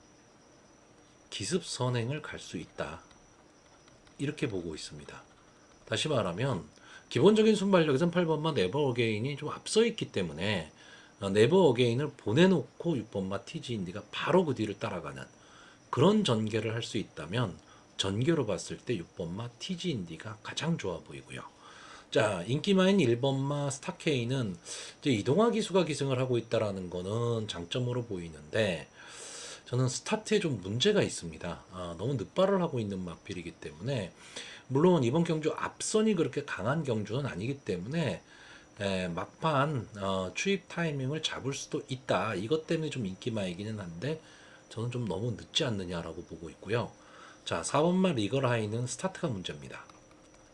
기습 선행을 갈 수 있다, 이렇게 보고 있습니다. 다시 말하면 기본적인 순발력에선 8번마 네버 어게인이 좀 앞서 있기 때문에 네버 어게인을 보내놓고 6번마 티즈인디가 바로 그 뒤를 따라가는 그런 전개를 할 수 있다면, 전개로 봤을 때 6번마 티즈인디가 가장 좋아 보이고요. 자, 인기마인 1번마 스타케이는 이제 이동화 기수가 기승을 하고 있다라는 거는 장점으로 보이는데, 저는 스타트에 좀 문제가 있습니다. 너무 늦발을 하고 있는 마필이기 때문에, 물론 이번 경주 앞선이 그렇게 강한 경주는 아니기 때문에 막판 추입 타이밍을 잡을 수도 있다. 이것 때문에 좀 인기마이기는 한데, 저는 좀 너무 늦지 않느냐라고 보고 있고요. 자, 4번마 리걸하이는 스타트가 문제입니다.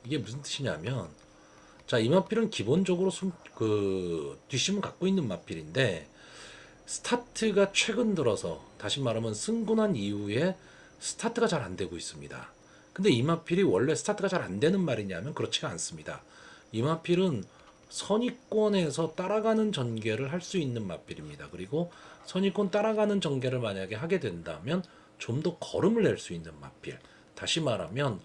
이게 무슨 뜻이냐면, 자, 이 마필은 기본적으로 뒷심은 갖고 있는 마필인데, 스타트가 최근 들어서, 다시 말하면 승군한 이후에 스타트가 잘 안 되고 있습니다. 근데 이마필이 원래 스타트가 잘 안 되는 말이냐면 그렇지가 않습니다. 이마필은 선입권에서 따라가는 전개를 할 수 있는 마필입니다. 그리고 선입권 따라가는 전개를 만약에 하게 된다면 좀 더 걸음을 낼 수 있는 마필. 다시 말하면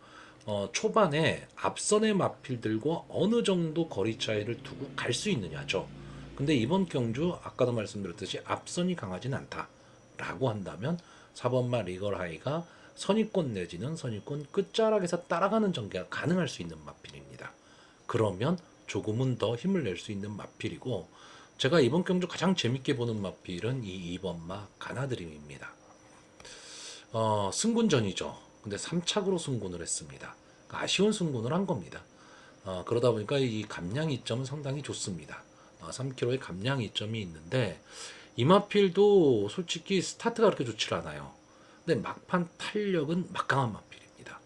초반에 앞선의 마필들과 어느 정도 거리 차이를 두고 갈 수 있느냐죠. 근데 이번 경주 아까도 말씀드렸듯이 앞선이 강하진 않다라고 한다면 4번마 리걸하이가 선입권 내지는 선입권 끝자락에서 따라가는 전개가 가능할 수 있는 마필입니다. 그러면 조금은 더 힘을 낼 수 있는 마필이고, 제가 이번 경주 가장 재밌게 보는 마필은 이 2번마 가나드림입니다. 승군전이죠. 근데 3착으로 승군을 했습니다. 그러니까 아쉬운 승군을 한 겁니다. 그러다 보니까 이 감량 이점은 상당히 좋습니다. 3km의 감량 이점이 있는데, 이마필도 솔직히 스타트가 그렇게 좋지 않아요. 근데 막판 탄력은 막강한 마필입니다.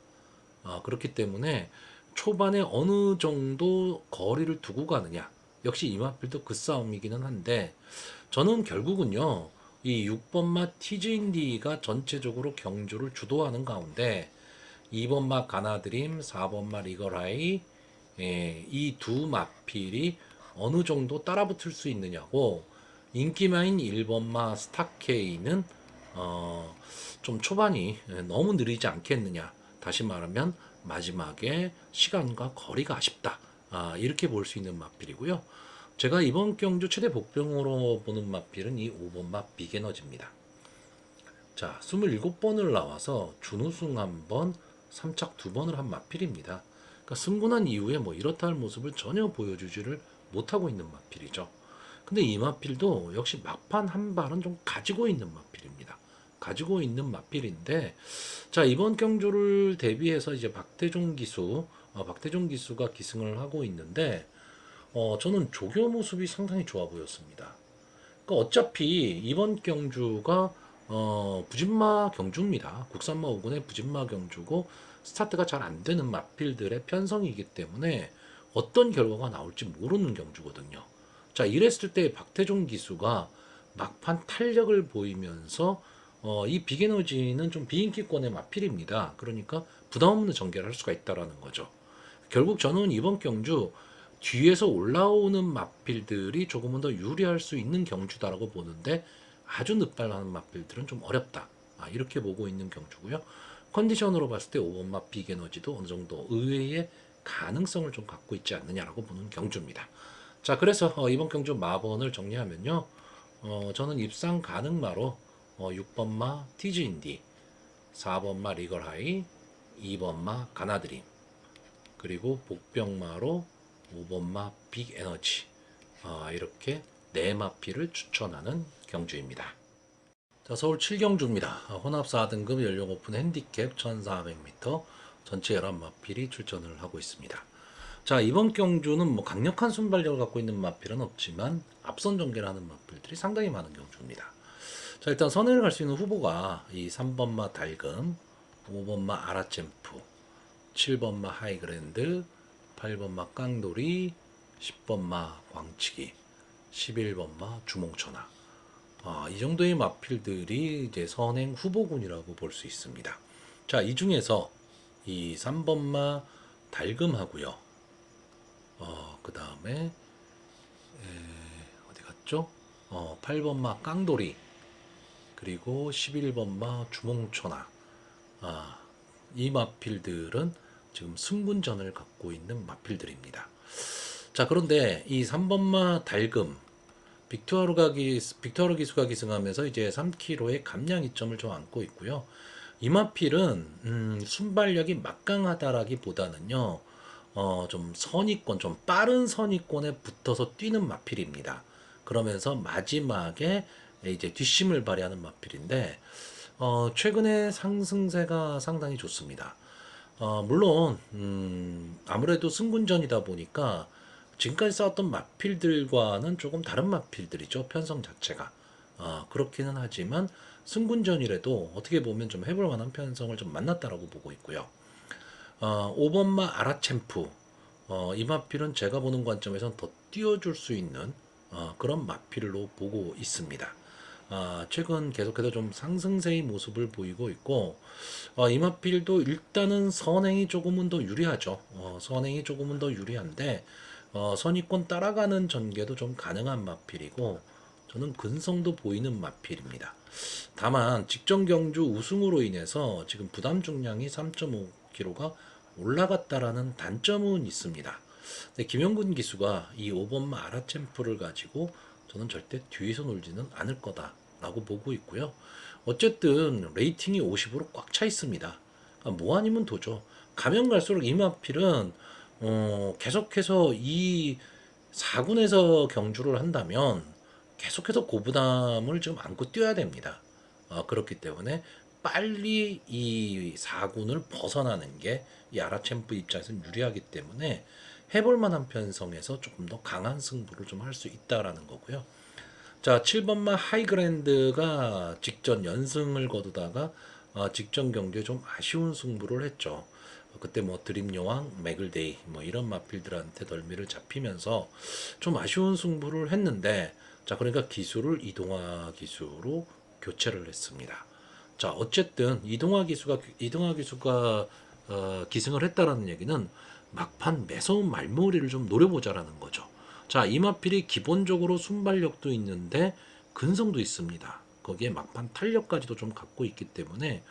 그렇기 때문에 초반에 어느 정도 거리를 두고 가느냐, 역시 이마필도 그 싸움이기는 한데, 저는 결국은요 이 6번마 티즈인디가 전체적으로 경주를 주도하는 가운데 2번마 가나드림, 4번마 리걸하이, 이 두 마필이 어느 정도 따라붙을 수 있느냐고, 인기마인 1번마 스타케이는 좀 초반이 너무 느리지 않겠느냐, 다시 말하면 마지막에 시간과 거리가 아쉽다, 이렇게 볼 수 있는 마필이고요. 제가 이번 경주 최대 복병으로 보는 마필은 이 5번마 빅에너지입니다. 자, 27번을 나와서 준우승 1번, 3착 2번을 한 마필입니다. 그러니까 승분한 이후에 뭐 이렇다 할 모습을 전혀 보여주지를 못하고 있는 마필이죠. 근데 이 마필도 역시 막판 한 발은 좀 가지고 있는 마필입니다. 가지고 있는 마필인데, 자, 이번 경주를 대비해서 이제 박태종 기수가 기승을 하고 있는데, 저는 조교 모습이 상당히 좋아 보였습니다. 그러니까 어차피 이번 경주가 부진마 경주입니다. 국산마 5군의 부진마 경주고, 스타트가 잘 안 되는 마필들의 편성이기 때문에 어떤 결과가 나올지 모르는 경주거든요. 자, 이랬을 때 박태종 기수가 막판 탄력을 보이면서 이 빅에너지는 좀 비인기권의 마필입니다. 그러니까 부담 없는 전개를 할 수가 있다라는 거죠. 결국 저는 이번 경주 뒤에서 올라오는 마필들이 조금은 더 유리할 수 있는 경주다라고 보는데, 아주 늦발하는 마필들은 좀 어렵다, 이렇게 보고 있는 경주고요. 컨디션으로 봤을 때 5번마 빅에너지도 어느 정도 의외의 가능성을 좀 갖고 있지 않느냐라고 보는 경주입니다. 자, 그래서 이번 경주 마번을 정리하면요, 저는 입상 가능마로 6번마 티즈인디, 4번마 리걸하이, 2번마 가나드림, 그리고 복병마로 5번마 빅에너지, 이렇게 네 마필을 추천하는 경주입니다. 자, 서울 7경주입니다. 혼합 4등급 연령 오픈 핸디캡 1400m 전체 11마필이 출전을 하고 있습니다. 자, 이번 경주는 뭐 강력한 순발력을 갖고 있는 마필은 없지만 앞선 전개를 하는 마필들이 상당히 많은 경주입니다. 자, 일단 선행을 갈 수 있는 후보가 이 3번마 달금, 5번마 아라챔프, 7번마 하이그랜드, 8번마 깡돌이, 10번마 광치기, 11번마 주몽천하. 이 정도의 마필들이 이제 선행 후보군이라고 볼 수 있습니다. 자, 이 중에서 이 3번마 달금하고요. 그 다음에 어디 갔죠? 8번마 깡돌이, 그리고 11번마 주몽천하. 이 마필들은 지금 승군전을 갖고 있는 마필들입니다. 자, 그런데 이 3번마 달금, 빅토르 기수가 기승하면서 이제 3kg의 감량 이점을 좀 안고 있고요. 이 마필은 순발력이 막강하다라기보다는요, 좀 선입권, 좀 빠른 선입권에 붙어서 뛰는 마필입니다. 그러면서 마지막에 이제 뒷심을 발휘하는 마필인데, 최근에 상승세가 상당히 좋습니다. 물론 아무래도 승군전이다 보니까 지금까지 싸웠던 마필들과는 조금 다른 마필들이죠. 편성 자체가. 그렇기는 하지만 승군전이라도 어떻게 보면 좀 해볼 만한 편성을 좀 만났다라고 보고 있고요. 5번마 아라챔프. 이 마필은 제가 보는 관점에서는 더 띄워줄 수 있는 그런 마필로 보고 있습니다. 최근 계속해서 좀 상승세의 모습을 보이고 있고, 이 마필도 일단은 선행이 조금은 더 유리하죠. 선행이 조금은 더 유리한데, 선입권 따라가는 전개도 좀 가능한 마필이고, 저는 근성도 보이는 마필입니다. 다만 직전 경주 우승으로 인해서 지금 부담 중량이 3.5kg가 올라갔다라는 단점은 있습니다. 근데 김영군 기수가 이 5번마 아라챔프를 가지고 저는 절대 뒤에서 놀지는 않을 거다라고 보고 있고요. 어쨌든 레이팅이 50으로 꽉 차 있습니다. 뭐 아니면 도죠. 가면 갈수록 이 마필은 계속해서 이 4군에서 경주를 한다면 계속해서 고부담을 지금 안고 뛰어야 됩니다. 그렇기 때문에 빨리 이 4군을 벗어나는 게 이 아라챔프 입장에서는 유리하기 때문에 해볼 만한 편성에서 조금 더 강한 승부를 좀 할 수 있다라는 거고요. 자, 7번마 하이그랜드가 직전 연승을 거두다가 직전 경기에 좀 아쉬운 승부를 했죠. 그때 뭐 드림여왕, 맥을데이 뭐 이런 마필들한테 덜미를 잡히면서 좀 아쉬운 승부를 했는데, 자, 그러니까 기수를 이동화 기수로 교체를 했습니다. 자, 어쨌든 이동화 기수가 기승을 했다라는 얘기는 막판 매서운 말머리를 좀 노려보자라는 거죠. 자, 이마필이 기본적으로 순발력도 있는데 근성도 있습니다. 거기에 막판 탄력까지도 좀 갖고 있기 때문에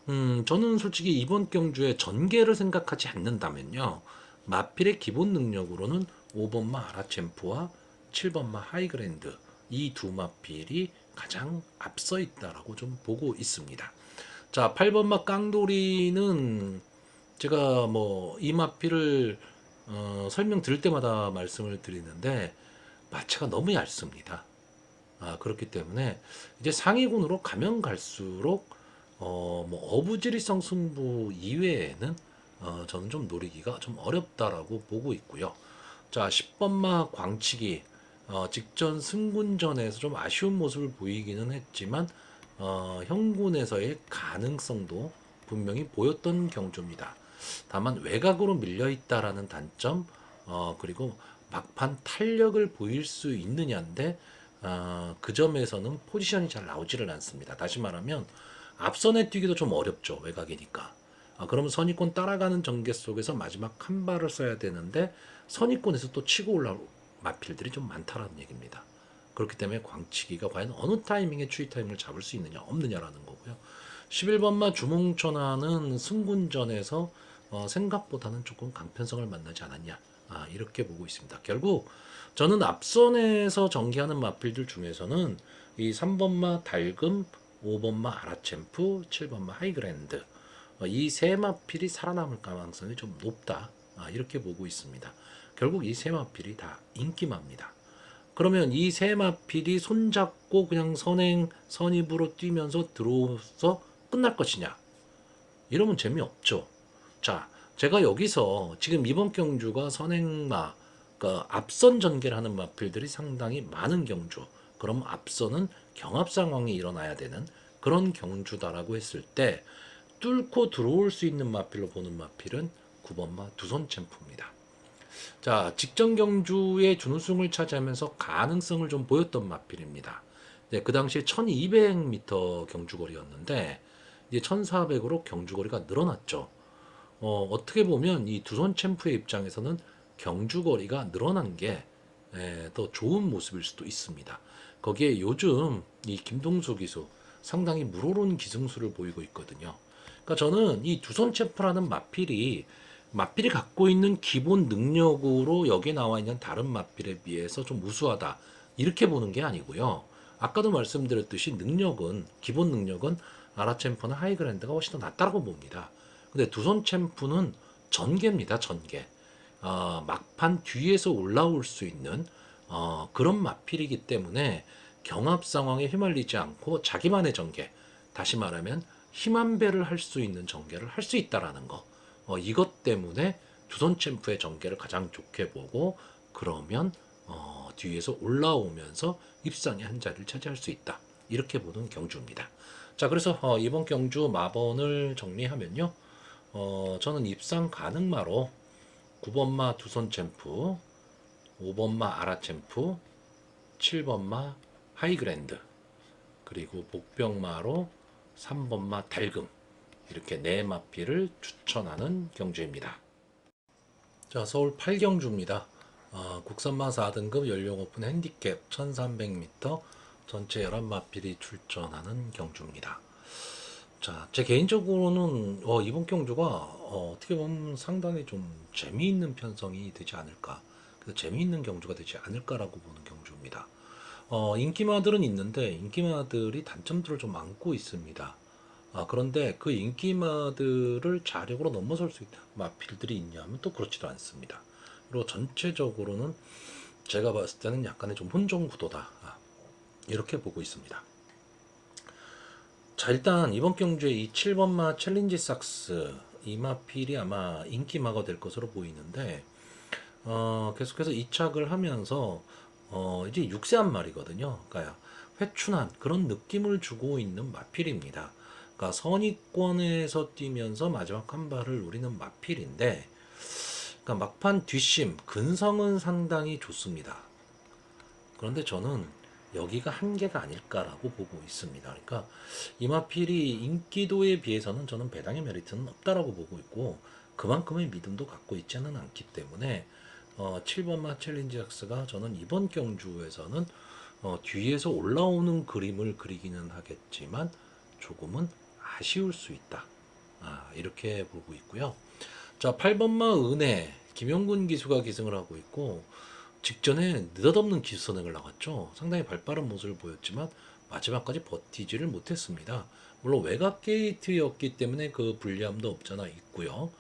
저는 솔직히 이번 경주에 전개를 생각하지 않는다면요, 마필의 기본 능력으로는 5번마 아라챔프와 7번마 하이그랜드, 이 두 마필이 가장 앞서 있다라고 좀 보고 있습니다. 자, 8번마 깡돌이는 제가 뭐 이 마필을 설명드릴 때마다 말씀을 드리는데 마체가 너무 얇습니다. 그렇기 때문에 이제 상위군으로 가면 갈수록 뭐 어부지리성 승부 이외에는 저는 좀 노리기가 좀 어렵다라고 보고 있고요. 자, 10번마 광치기, 직전 승군전에서 좀 아쉬운 모습을 보이기는 했지만 형군에서의 가능성도 분명히 보였던 경주입니다. 다만 외곽으로 밀려 있다라는 단점, 그리고 막판 탄력을 보일 수 있느냐인데, 그 점에서는 포지션이 잘 나오지를 않습니다. 다시 말하면 앞선에 뛰기도 좀 어렵죠, 외곽이니까. 그러면 선입권 따라가는 전개 속에서 마지막 한 발을 써야 되는데 선입권에서 또 치고 올라올 마필들이 좀 많다라는 얘기입니다. 그렇기 때문에 광치기가 과연 어느 타이밍에 추이 타이밍을 잡을 수 있느냐 없느냐라는 거고요. 11번마 주몽천하는 승군전에서 생각보다는 조금 강편성을 만나지 않았냐, 이렇게 보고 있습니다. 결국 저는 앞선에서 전개하는 마필들 중에서는 이 3번마 달금, 5번마 아라챔프, 7번마 하이그랜드, 이 세 마필이 살아남을 가능성이 좀 높다, 이렇게 보고 있습니다. 결국 이 세 마필이 다 인기마입니다. 그러면 이 세 마필이 손잡고 그냥 선입으로 뛰면서 들어서 끝날 것이냐? 이러면 재미없죠. 자, 제가 여기서 지금 이번 경주가 선행마, 그러니까 앞선 전개를 하는 마필들이 상당히 많은 경주. 그럼 앞선은 경합 상황이 일어나야 되는 그런 경주다라고 했을 때 뚫고 들어올 수 있는 마필로 보는 마필은 9번마 두선 챔프입니다. 자, 직전 경주의 준우승을 차지하면서 가능성을 좀 보였던 마필입니다. 네, 그 당시에 1200m 경주거리였는데 이제 1400으로 경주거리가 늘어났죠. 어떻게 보면 이 두선 챔프의 입장에서는 경주거리가 늘어난 게 더 좋은 모습일 수도 있습니다. 거기에 요즘 이 김동수 기수 상당히 물오른 기승수를 보이고 있거든요. 그러니까 저는 이 두선 챔프라는 마필이 갖고 있는 기본 능력으로 여기에 나와 있는 다른 마필에 비해서 좀 우수하다 이렇게 보는 게 아니고요. 아까도 말씀드렸듯이 기본 능력은 아라챔프나 하이그랜드가 훨씬 더 낫다고 봅니다. 근데 두선 챔프는 전개입니다, 전개. 막판 뒤에서 올라올 수 있는 그런 마필이기 때문에 경합 상황에 휘말리지 않고 자기만의 전개, 다시 말하면 힘한 배를 할 수 있는 전개를 할 수 있다라는 거. 이것 때문에 두선 챔프의 전개를 가장 좋게 보고 그러면 뒤에서 올라오면서 입상의 한 자리를 차지할 수 있다. 이렇게 보는 경주입니다. 자, 그래서 이번 경주 마번을 정리하면요. 저는 입상 가능마로 9번마 두선 챔프, 5번마 아라 챔프, 7번마 하이그랜드, 그리고 복병마로 3번마 달금 이렇게 네 마필을 추천하는 경주입니다. 자, 서울 8경주입니다. 국산마 4등급 연령 오픈 핸디캡 1300m 전체 11마필이 출전하는 경주입니다. 자, 제 개인적으로는 이번 경주가 어떻게 보면 상당히 좀 재미있는 편성이 되지 않을까. 그래서 재미있는 경주가 되지 않을까라고 보는 경주입니다. 인기마들은 있는데 인기마들이 단점들을 좀 안고 있습니다. 그런데 그 인기마들을 자력으로 넘어설 수 있는 마필들이 있냐면 또 그렇지도 않습니다. 그리고 전체적으로는 제가 봤을 때는 약간의 좀 혼종 구도다. 이렇게 보고 있습니다. 자, 일단 이번 경주에 이 7번마 챌린지 삭스 이 마필이 아마 인기마가 될 것으로 보이는데 계속해서 이착을 하면서 이제 6세 한 마리거든요. 그러니까 회춘한 그런 느낌을 주고 있는 마필입니다. 그러니까 선입권에서 뛰면서 마지막 한 발을 노리는 마필인데, 그러니까 막판 뒷심 근성은 상당히 좋습니다. 그런데 저는 여기가 한계가 아닐까라고 보고 있습니다. 그러니까 이 마필이 인기도에 비해서는 저는 배당의 메리트는 없다라고 보고 있고 그만큼의 믿음도 갖고 있지는 않기 때문에 7번마 챌린지 jak스가 저는 이번 경주에서는 뒤에서 올라오는 그림을 그리기는 하겠지만 조금은 아쉬울 수 있다. 이렇게 보고 있고요. 자, 8번마 은혜 김용군 기수가 기승을 하고 있고 직전에 느닷없는 기수 선행을 나갔죠. 상당히 발빠른 모습을 보였지만 마지막까지 버티지를 못했습니다. 물론 외곽 게이트였기 때문에 그 불리함도 없잖아 있고요.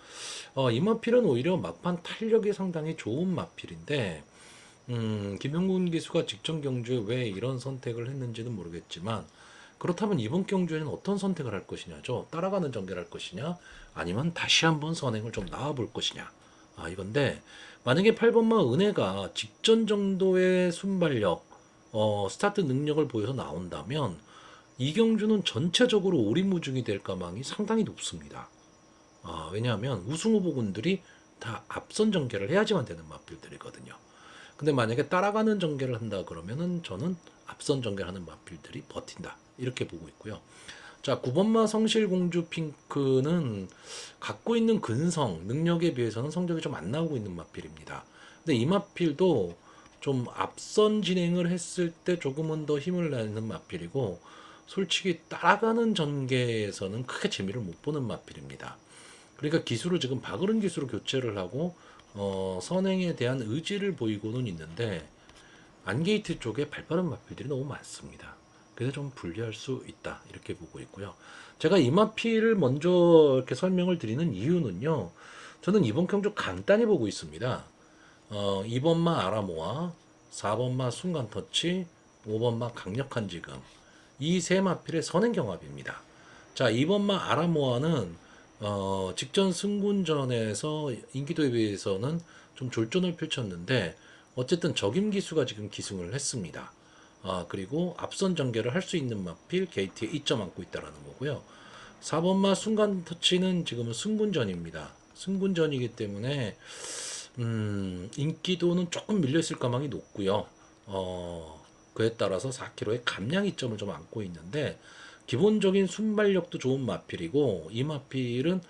이 마필은 오히려 막판 탄력이 상당히 좋은 마필인데 김용군 기수가 직전 경주에 왜 이런 선택을 했는지는 모르겠지만 그렇다면 이번 경주에는 어떤 선택을 할 것이냐죠. 따라가는 전개를 할 것이냐 아니면 다시 한번 선행을 좀 나와볼 것이냐. 이건데 만약에 8번마 은혜가 직전 정도의 순발력 스타트 능력을 보여서 나온다면 이 경주는 전체적으로 오리무중이 될 가망이 상당히 높습니다. 왜냐하면 우승 후보군들이 다 앞선 전개를 해야지만 되는 마필들이거든요. 근데 만약에 따라가는 전개를 한다 그러면은 저는 앞선 전개를 하는 마필들이 버틴다. 이렇게 보고 있고요. 자, 9번마 성실공주 핑크는 갖고 있는 근성, 능력에 비해서는 성적이 좀 안 나오고 있는 마필입니다. 근데 이 마필도 좀 앞선 진행을 했을 때 조금은 더 힘을 내는 마필이고 솔직히 따라가는 전개에서는 크게 재미를 못 보는 마필입니다. 그러니까 기수를 지금 박으른 기수로 교체를 하고 선행에 대한 의지를 보이고는 있는데 안게이트 쪽에 발빠른 마필들이 너무 많습니다. 그래서 좀 불리할 수 있다 이렇게 보고 있고요. 제가 이 마필을 먼저 이렇게 설명을 드리는 이유는요. 저는 이번 경주 간단히 보고 있습니다. 2번마 아라모아, 4번마 순간터치, 5번마 강력한 지금 이 세 마필의 선행 경합입니다. 자, 2번마 아라모아는 직전 승군전에서 인기도에 비해서는 좀 졸전을 펼쳤는데 어쨌든 적임 기수가 지금 기승을 했습니다. 그리고 앞선 전개를 할 수 있는 마필 게이트에 2점 안고 있다라는 거고요. 4번마 순간 터치는 지금은 승군전입니다. 승군전이기 때문에 인기도는 조금 밀려있을 가망이 높고요. 그에 따라서 4kg의 감량 이점을 좀 안고 있는데 기본적인 순발력도 좋은 마필이고 이 마필은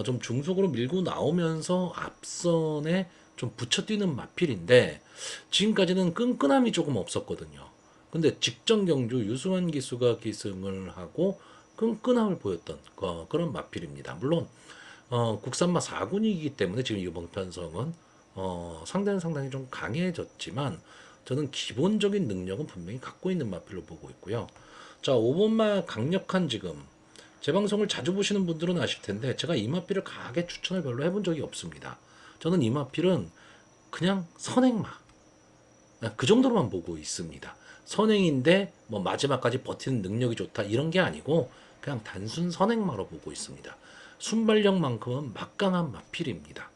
좀 중속으로 밀고 나오면서 앞선에 좀 붙여뛰는 마필인데 지금까지는 끈끈함이 조금 없었거든요. 근데 직전 경주 유수환 기수가 기승을 하고 끈끈함을 보였던 그런 마필입니다. 물론 국산마 4군이기 때문에 지금 이번 편성은 상대는 상당히 좀 강해졌지만 저는 기본적인 능력은 분명히 갖고 있는 마필로 보고 있고요. 자, 5번마 강력한 지금 제 방송을 자주 보시는 분들은 아실 텐데 제가 이 마필을 강하게 추천을 별로 해본 적이 없습니다. 저는 이 마필은 그냥 선행마 그 정도로만 보고 있습니다. 선행인데 뭐 마지막까지 버티는 능력이 좋다 이런 게 아니고 그냥 단순 선행마로 보고 있습니다. 순발력만큼은 막강한 마필입니다.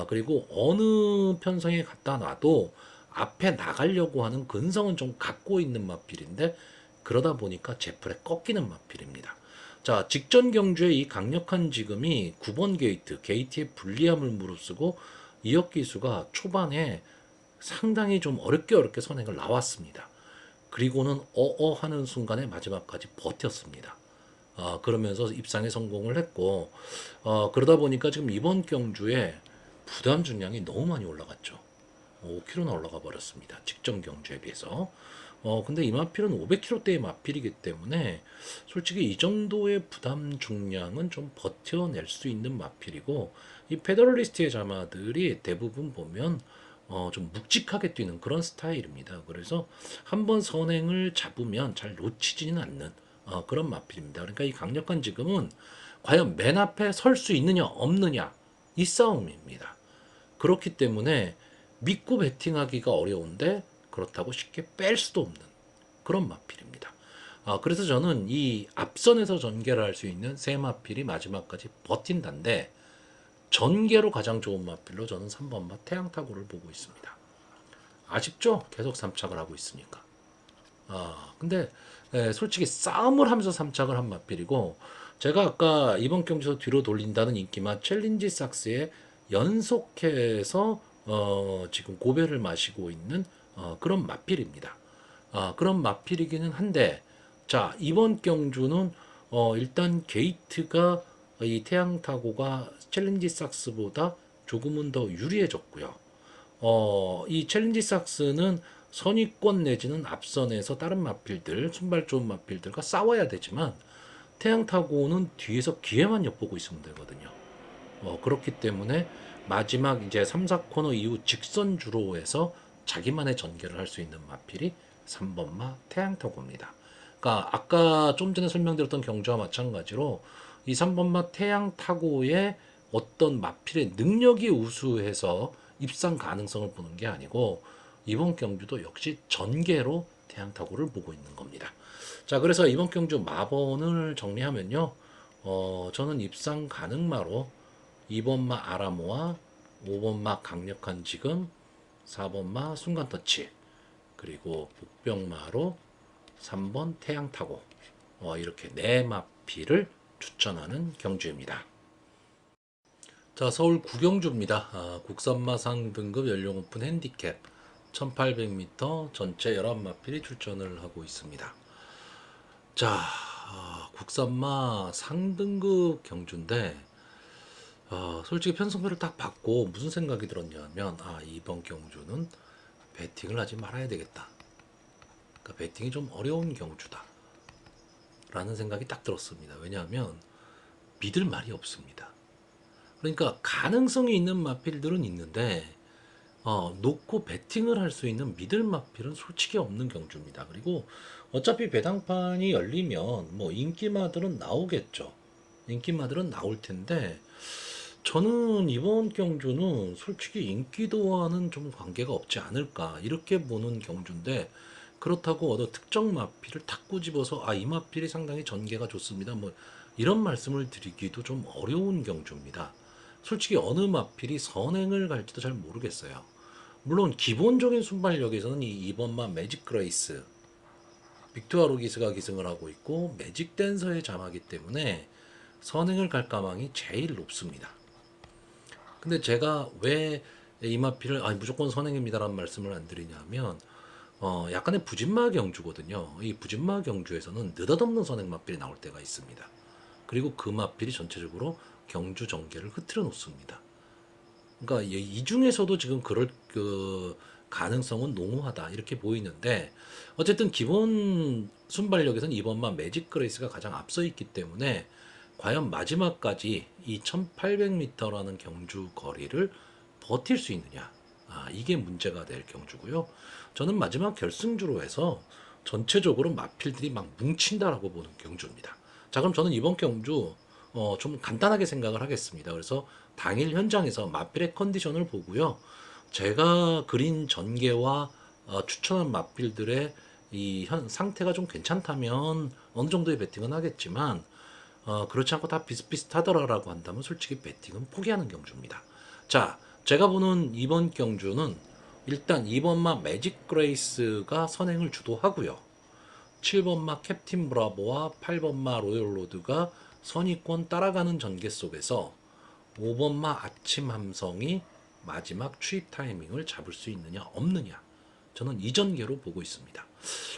그리고 어느 편성에 갖다 놔도 앞에 나가려고 하는 근성은 좀 갖고 있는 마필인데 그러다 보니까 제풀에 꺾이는 마필입니다. 자, 직전 경주에 이 강력한 지금이 9번 게이트의 불리함을 무릅쓰고 이혁 기수가 초반에 상당히 좀 어렵게 선행을 나왔습니다. 그리고는 하는 순간에 마지막까지 버텼습니다. 그러면서 입상에 성공을 했고 그러다 보니까 지금 이번 경주에 부담 중량이 너무 많이 올라갔죠. 5kg나 올라가 버렸습니다. 직전 경주에 비해서. 근데 이 마필은 500kg대의 마필이기 때문에 솔직히 이 정도의 부담 중량은 좀 버텨낼 수 있는 마필이고 이 페더럴리스트의 자마들이 대부분 보면 좀 묵직하게 뛰는 그런 스타일입니다. 그래서 한번 선행을 잡으면 잘 놓치지는 않는 그런 마필입니다. 그러니까 이 강력한 지금은 과연 맨 앞에 설 수 있느냐 없느냐 이 싸움입니다. 그렇기 때문에 믿고 베팅하기가 어려운데 그렇다고 쉽게 뺄 수도 없는 그런 마필입니다. 그래서 저는 이 앞선에서 전개를 할 수 있는 세 마필이 마지막까지 버틴다인데 전개로 가장 좋은 마필로 저는 3번마 태양타고를 보고 있습니다. 아쉽죠? 계속 3착을 하고 있으니까. 근데 솔직히 싸움을 하면서 3착을 한 마필이고 제가 아까 이번 경기에서 뒤로 돌린다는 인기마 챌린지 삭스에 연속해서 지금 고배를 마시고 있는 그런 마필입니다. 그런 마필이기는 한데 자 이번 경주는 일단 게이트가 이 태양타고가 챌린지 삭스보다 조금은 더 유리해졌고요. 이 챌린지 삭스는 선위권 내지는 앞선에서 다른 마필들, 순발 좋은 마필들과 싸워야 되지만 태양타고는 뒤에서 기회만 엿보고 있으면 되거든요. 그렇기 때문에 마지막 이제 3, 4코너 이후 직선 주로에서 자기만의 전개를 할 수 있는 마필이 3번마 태양타고입니다. 그러니까 아까 좀 전에 설명드렸던 경주와 마찬가지로 이 3번마 태양타고의 어떤 마필의 능력이 우수해서 입상 가능성을 보는 게 아니고 이번 경주도 역시 전개로 태양타고를 보고 있는 겁니다. 자, 그래서 이번 경주 마번을 정리하면요. 저는 입상 가능마로 2번마 아라모아, 5번마 강력한 지금, 4번마 순간터치, 그리고 복병마로 3번 태양타고 이렇게 네 마필을 추천하는 경주입니다. 자, 서울 구경주입니다. 국산마 상등급 연령 오픈 핸디캡 1800m 전체 11마필이 출전을 하고 있습니다. 자, 국산마 상등급 경주인데 솔직히 편성표를 딱 받고 무슨 생각이 들었냐면 이번 경주는 배팅을 하지 말아야 되겠다. 그러니까 배팅이 좀 어려운 경주다 라는 생각이 딱 들었습니다. 왜냐하면 믿을 말이 없습니다. 그러니까 가능성이 있는 마필들은 있는데 놓고 배팅을 할 수 있는 믿을 마필은 솔직히 없는 경주입니다. 그리고 어차피 배당판이 열리면 뭐 인기마들은 나오겠죠. 인기마들은 나올 텐데 저는 이번 경주는 솔직히 인기도와는 좀 관계가 없지 않을까 이렇게 보는 경주인데 그렇다고 어느 특정 마필을 탁 꼬집어서 이 마필이 상당히 전개가 좋습니다. 뭐 이런 말씀을 드리기도 좀 어려운 경주입니다. 솔직히 어느 마필이 선행을 갈지도 잘 모르겠어요. 물론 기본적인 순발력에서는 이 이번만 매직 그레이스 빅토아 로기스가 기승을 하고 있고 매직 댄서의 자마기 때문에 선행을 갈 가망이 제일 높습니다. 근데 제가 왜 이 마필을 무조건 선행입니다라는 말씀을 안 드리냐면 약간의 부진마 경주거든요. 이 부진마 경주에서는 느닷없는 선행 마필이 나올 때가 있습니다. 그리고 그 마필이 전체적으로 경주 전개를 흐트려 놓습니다. 그러니까 이 중에서도 지금 그럴 그 가능성은 농후하다 이렇게 보이는데, 어쨌든 기본 순발력에서는 이번만 매직 그레이스가 가장 앞서 있기 때문에 과연 마지막까지 이 1800m라는 경주 거리를 버틸 수 있느냐, 이게 문제가 될 경주고요. 저는 마지막 결승주로 해서 전체적으로 마필들이 막 뭉친다라고 보는 경주입니다. 자, 그럼 저는 이번 경주 좀 간단하게 생각을 하겠습니다. 그래서 당일 현장에서 마필의 컨디션을 보고요. 제가 그린 전개와 추천한 마필들의 이 상태가 좀 괜찮다면 어느 정도의 베팅은 하겠지만, 그렇지 않고 다 비슷비슷하더라라고 한다면 솔직히 베팅은 포기하는 경주입니다. 자, 제가 보는 이번 경주는 일단 2번마 매직 그레이스가 선행을 주도하고요. 7번마 캡틴 브라보와 8번마 로열 로드가 선의권 따라가는 전개 속에서 5번마 아침 함성이 마지막 추입 타이밍을 잡을 수 있느냐 없느냐, 저는 이 전개로 보고 있습니다.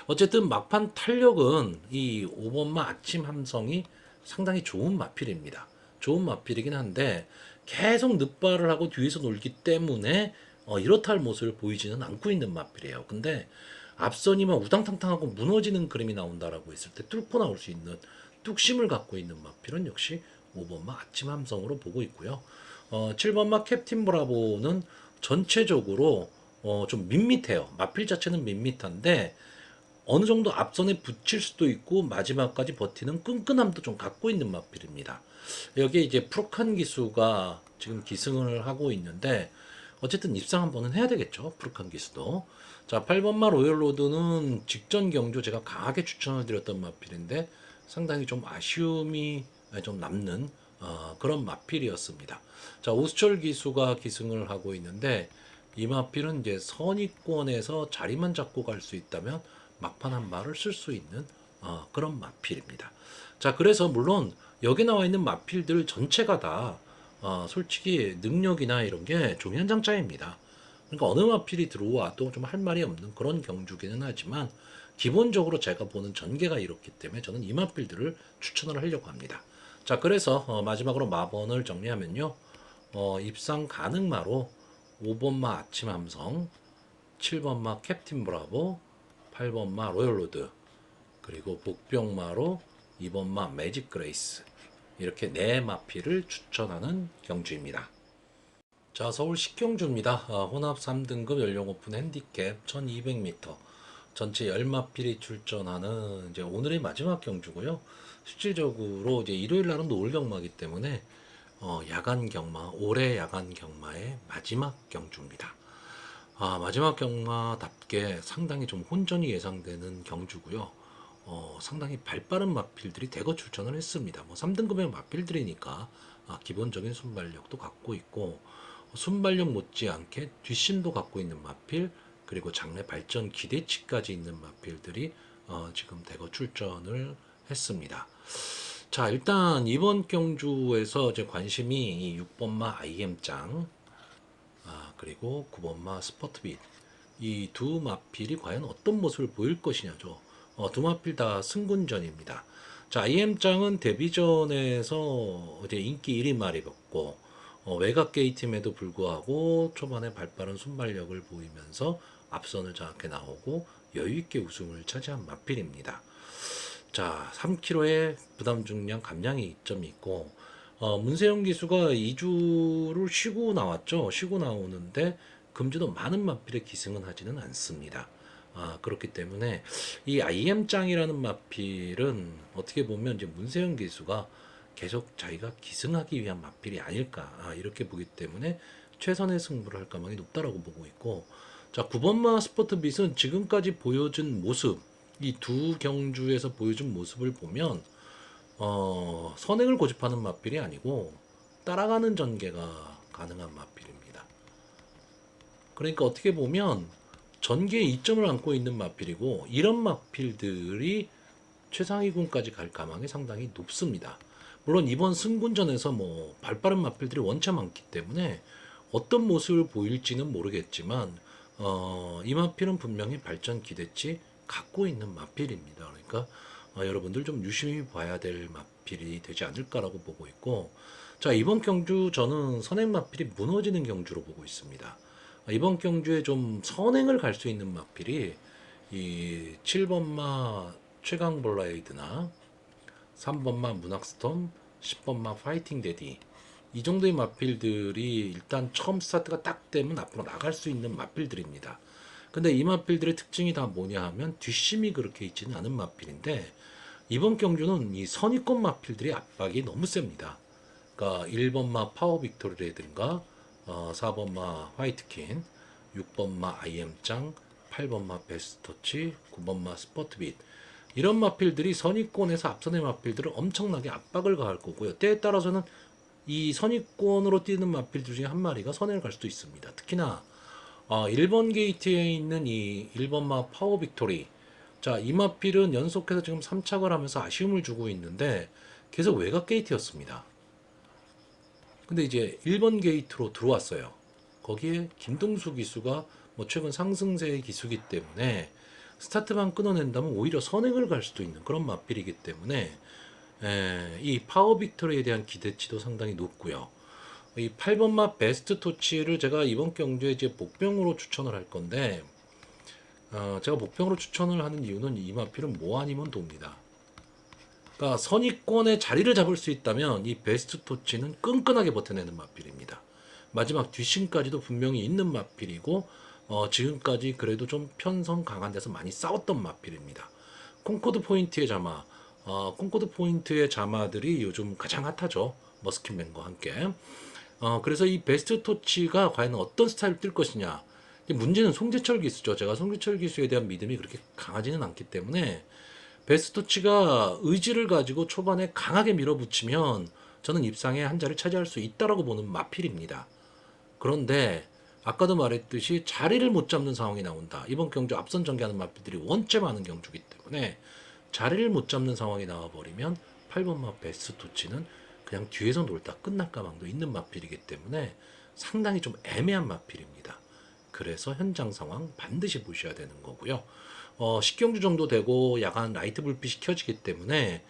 어쨌든 막판 탄력은 이 5번마 아침 함성이 상당히 좋은 마필입니다. 좋은 마필이긴 한데 계속 늑발을 하고 뒤에서 놀기 때문에 이렇다 할 모습을 보이지는 않고 있는 마필이에요. 근데 앞선이만 우당탕탕하고 무너지는 그림이 나온다라고 했을 때 뚫고 나올 수 있는 뚝심을 갖고 있는 마필은 역시 5번마 아침 함성으로 보고 있고요. 7번마 캡틴 브라보는 전체적으로 좀 밋밋해요. 마필 자체는 밋밋한데 어느 정도 앞선에 붙일 수도 있고 마지막까지 버티는 끈끈함도 좀 갖고 있는 마필입니다. 여기에 이제 프로칸 기수가 지금 기승을 하고 있는데 어쨌든 입상 한번은 해야 되겠죠. 프로칸 기수도. 자, 8번마 로열로드는 직전 경주 제가 강하게 추천을 드렸던 마필인데 상당히 좀 아쉬움이 좀 남는 그런 마필이었습니다. 자, 오수철 기수가 기승을 하고 있는데 이 마필은 이제 선의권에서 자리만 잡고 갈 수 있다면 막판 한 발을 쓸 수 있는 그런 마필입니다. 자, 그래서 물론 여기 나와 있는 마필들 전체가 다 솔직히 능력이나 이런 게 좀 현장차입니다. 그러니까 어느 마필이 들어와도 좀 할 말이 없는 그런 경주기는 하지만 기본적으로 제가 보는 전개가 이렇기 때문에 저는 이 마필들을 추천을 하려고 합니다. 자, 그래서 마지막으로 마번을 정리하면요. 입상 가능마로 5번마 아침 함성, 7번마 캡틴 브라보, 8번마 로열로드, 그리고 복병마로 2번마 매직 그레이스, 이렇게 네 마필을 추천하는 경주입니다. 자, 서울 식경주입니다. 혼합 3등급 연령 오픈 핸디캡 1200m 전체 10마필이 출전하는 이제 오늘의 마지막 경주고요. 실질적으로 이제 일요일 날은 노을 경마이기 때문에 야간 경마, 올해 야간 경마의 마지막 경주입니다. 마지막 경마답게 상당히 좀 혼전이 예상되는 경주고요. 상당히 발빠른 마필들이 대거 출전을 했습니다. 뭐 3등급의 마필들이니까 기본적인 순발력도 갖고 있고 순발력 못지않게 뒷심도 갖고 있는 마필, 그리고 장래 발전 기대치까지 있는 마필들이 지금 대거 출전을 했습니다. 자, 일단 이번 경주에서 제 관심이 이 6번마 IM짱, 그리고 9번마 스포트빗, 이 두 마필이 과연 어떤 모습을 보일 것이냐죠. 두 마필 다 승군전입니다. 자, IM짱은 데뷔전에서 이제 인기 1위 말이었고 외곽 게이트임에도 불구하고 초반에 발빠른 순발력을 보이면서 앞선을 장악해 나오고 여유있게 우승을 차지한 마필입니다. 자, 3kg의 부담 중량 감량의 이점이 있고 문세영 기수가 2주를 쉬고 나왔죠. 쉬고 나오는데 금주도 많은 마필의 기승은 하지는 않습니다. 그렇기 때문에 이 IM짱이라는 마필은 어떻게 보면 이제 문세영 기수가 계속 자기가 기승하기 위한 마필이 아닐까, 이렇게 보기 때문에 최선의 승부를 할 가망이 높다라고 보고 있고, 자, 9번마 스포트빗은 지금까지 보여준 모습, 이 두 경주에서 보여준 모습을 보면 선행을 고집하는 마필이 아니고 따라가는 전개가 가능한 마필입니다. 그러니까 어떻게 보면 전개에 이점을 안고 있는 마필이고 이런 마필들이 최상위군까지 갈 가망이 상당히 높습니다. 물론 이번 승군전에서 뭐 발빠른 마필들이 원체 많기 때문에 어떤 모습을 보일지는 모르겠지만 이 마필은 분명히 발전 기대치 갖고 있는 마필입니다. 그러니까 여러분들 좀 유심히 봐야 될 마필이 되지 않을까라고 보고 있고, 자, 이번 경주 저는 선행 마필이 무너지는 경주로 보고 있습니다. 이번 경주에 좀 선행을 갈 수 있는 마필이 이 7번마 최강 블라이드나 3번마 문학스톰, 10번마 파이팅 데디, 이 정도의 마필들이 일단 처음 스타트가 딱 되면 앞으로 나갈 수 있는 마필들입니다. 근데 이 마필들의 특징이 다 뭐냐 하면 뒷심이 그렇게 있지는 않은 마필인데, 이번 경주는 이 선입권 마필들의 압박이 너무 셉니다. 그러니까 1번마 파워 빅토리라든가 4번마 화이트킨, 6번마 IM짱, 8번마 베스터치, 9번마 스포트빗, 이런 마필들이 선입권에서 앞선의 마필들을 엄청나게 압박을 가할 거고요. 때에 따라서는 이 선입권으로 뛰는 마필들 중에 한 마리가 선행을 갈 수도 있습니다. 특히나 1번 게이트에 있는 이 1번마 파워 빅토리, 자, 이 마필은 연속해서 지금 3착을 하면서 아쉬움을 주고 있는데 계속 외곽 게이트였습니다. 근데 이제 1번 게이트로 들어왔어요. 거기에 김동수 기수가 뭐 최근 상승세의 기수기 때문에 스타트만 끊어낸다면 오히려 선행을 갈 수도 있는 그런 마필이기 때문에 이 파워 빅토리에 대한 기대치도 상당히 높고요. 이 8번마 베스트 토치를 제가 이번 경주에 이제 복병으로 추천을 할 건데, 제가 복병으로 추천을 하는 이유는 이 마필은 뭐 아니면 돕니다. 그러니까 선입권에 자리를 잡을 수 있다면 이 베스트 토치는 끈끈하게 버텨내는 마필입니다. 마지막 뒷심까지도 분명히 있는 마필이고, 지금까지 그래도 좀 편성 강한 데서 많이 싸웠던 마필입니다. 콩코드 포인트의 자마, 콩코드 포인트의 자마들이 요즘 가장 핫하죠. 머스킷맨과 함께. 그래서 이 베스트 토치가 과연 어떤 스타일을 뜰 것이냐. 문제는 송재철 기수죠. 제가 송재철 기수에 대한 믿음이 그렇게 강하지는 않기 때문에 베스트 토치가 의지를 가지고 초반에 강하게 밀어붙이면 저는 입상에 한 자리를 차지할 수 있다라고 보는 마필입니다. 그런데 아까도 말했듯이 자리를 못 잡는 상황이 나온다. 이번 경주 앞선 전개하는 마필들이 원체 많은 경주기 때문에 자리를 못 잡는 상황이 나와버리면 8번마 베스트 토치는 그냥 뒤에서 놀다 끝날 가망도 있는 마필이기 때문에 상당히 좀 애매한 마필입니다. 그래서 현장 상황 반드시 보셔야 되는 거고요. 10경주 정도 되고 야간 라이트 불빛이 켜지기 때문에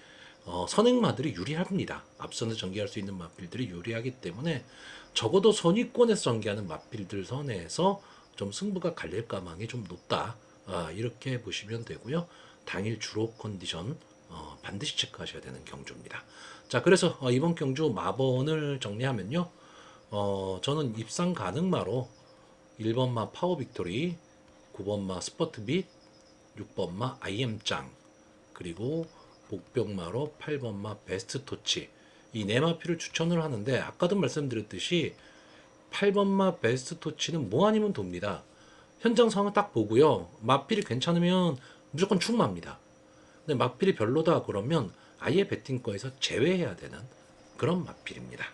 선행마들이 유리합니다. 앞선에서 전개할 수 있는 마필들이 유리하기 때문에 적어도 선위권에서 전개하는 마필들 선에서 좀 승부가 갈릴 가망이 좀 높다. 이렇게 보시면 되고요. 당일 주로 컨디션 반드시 체크하셔야 되는 경주입니다. 자, 그래서 이번 경주 마번을 정리하면요. 저는 입상 가능마로 1번마 파워 빅토리, 9번마 스포트빗, 6번마 IM짱, 그리고 복병마로 8번마 베스트 토치, 이 네 마필을 추천을 하는데, 아까도 말씀드렸듯이 8번마 베스트 토치는 뭐 아니면 돕니다. 현장 상황을 딱 보고요. 마필이 괜찮으면 무조건 출마합니다. 근데 마필이 별로다 그러면 아예 배팅거에서 제외해야 되는 그런 마필입니다.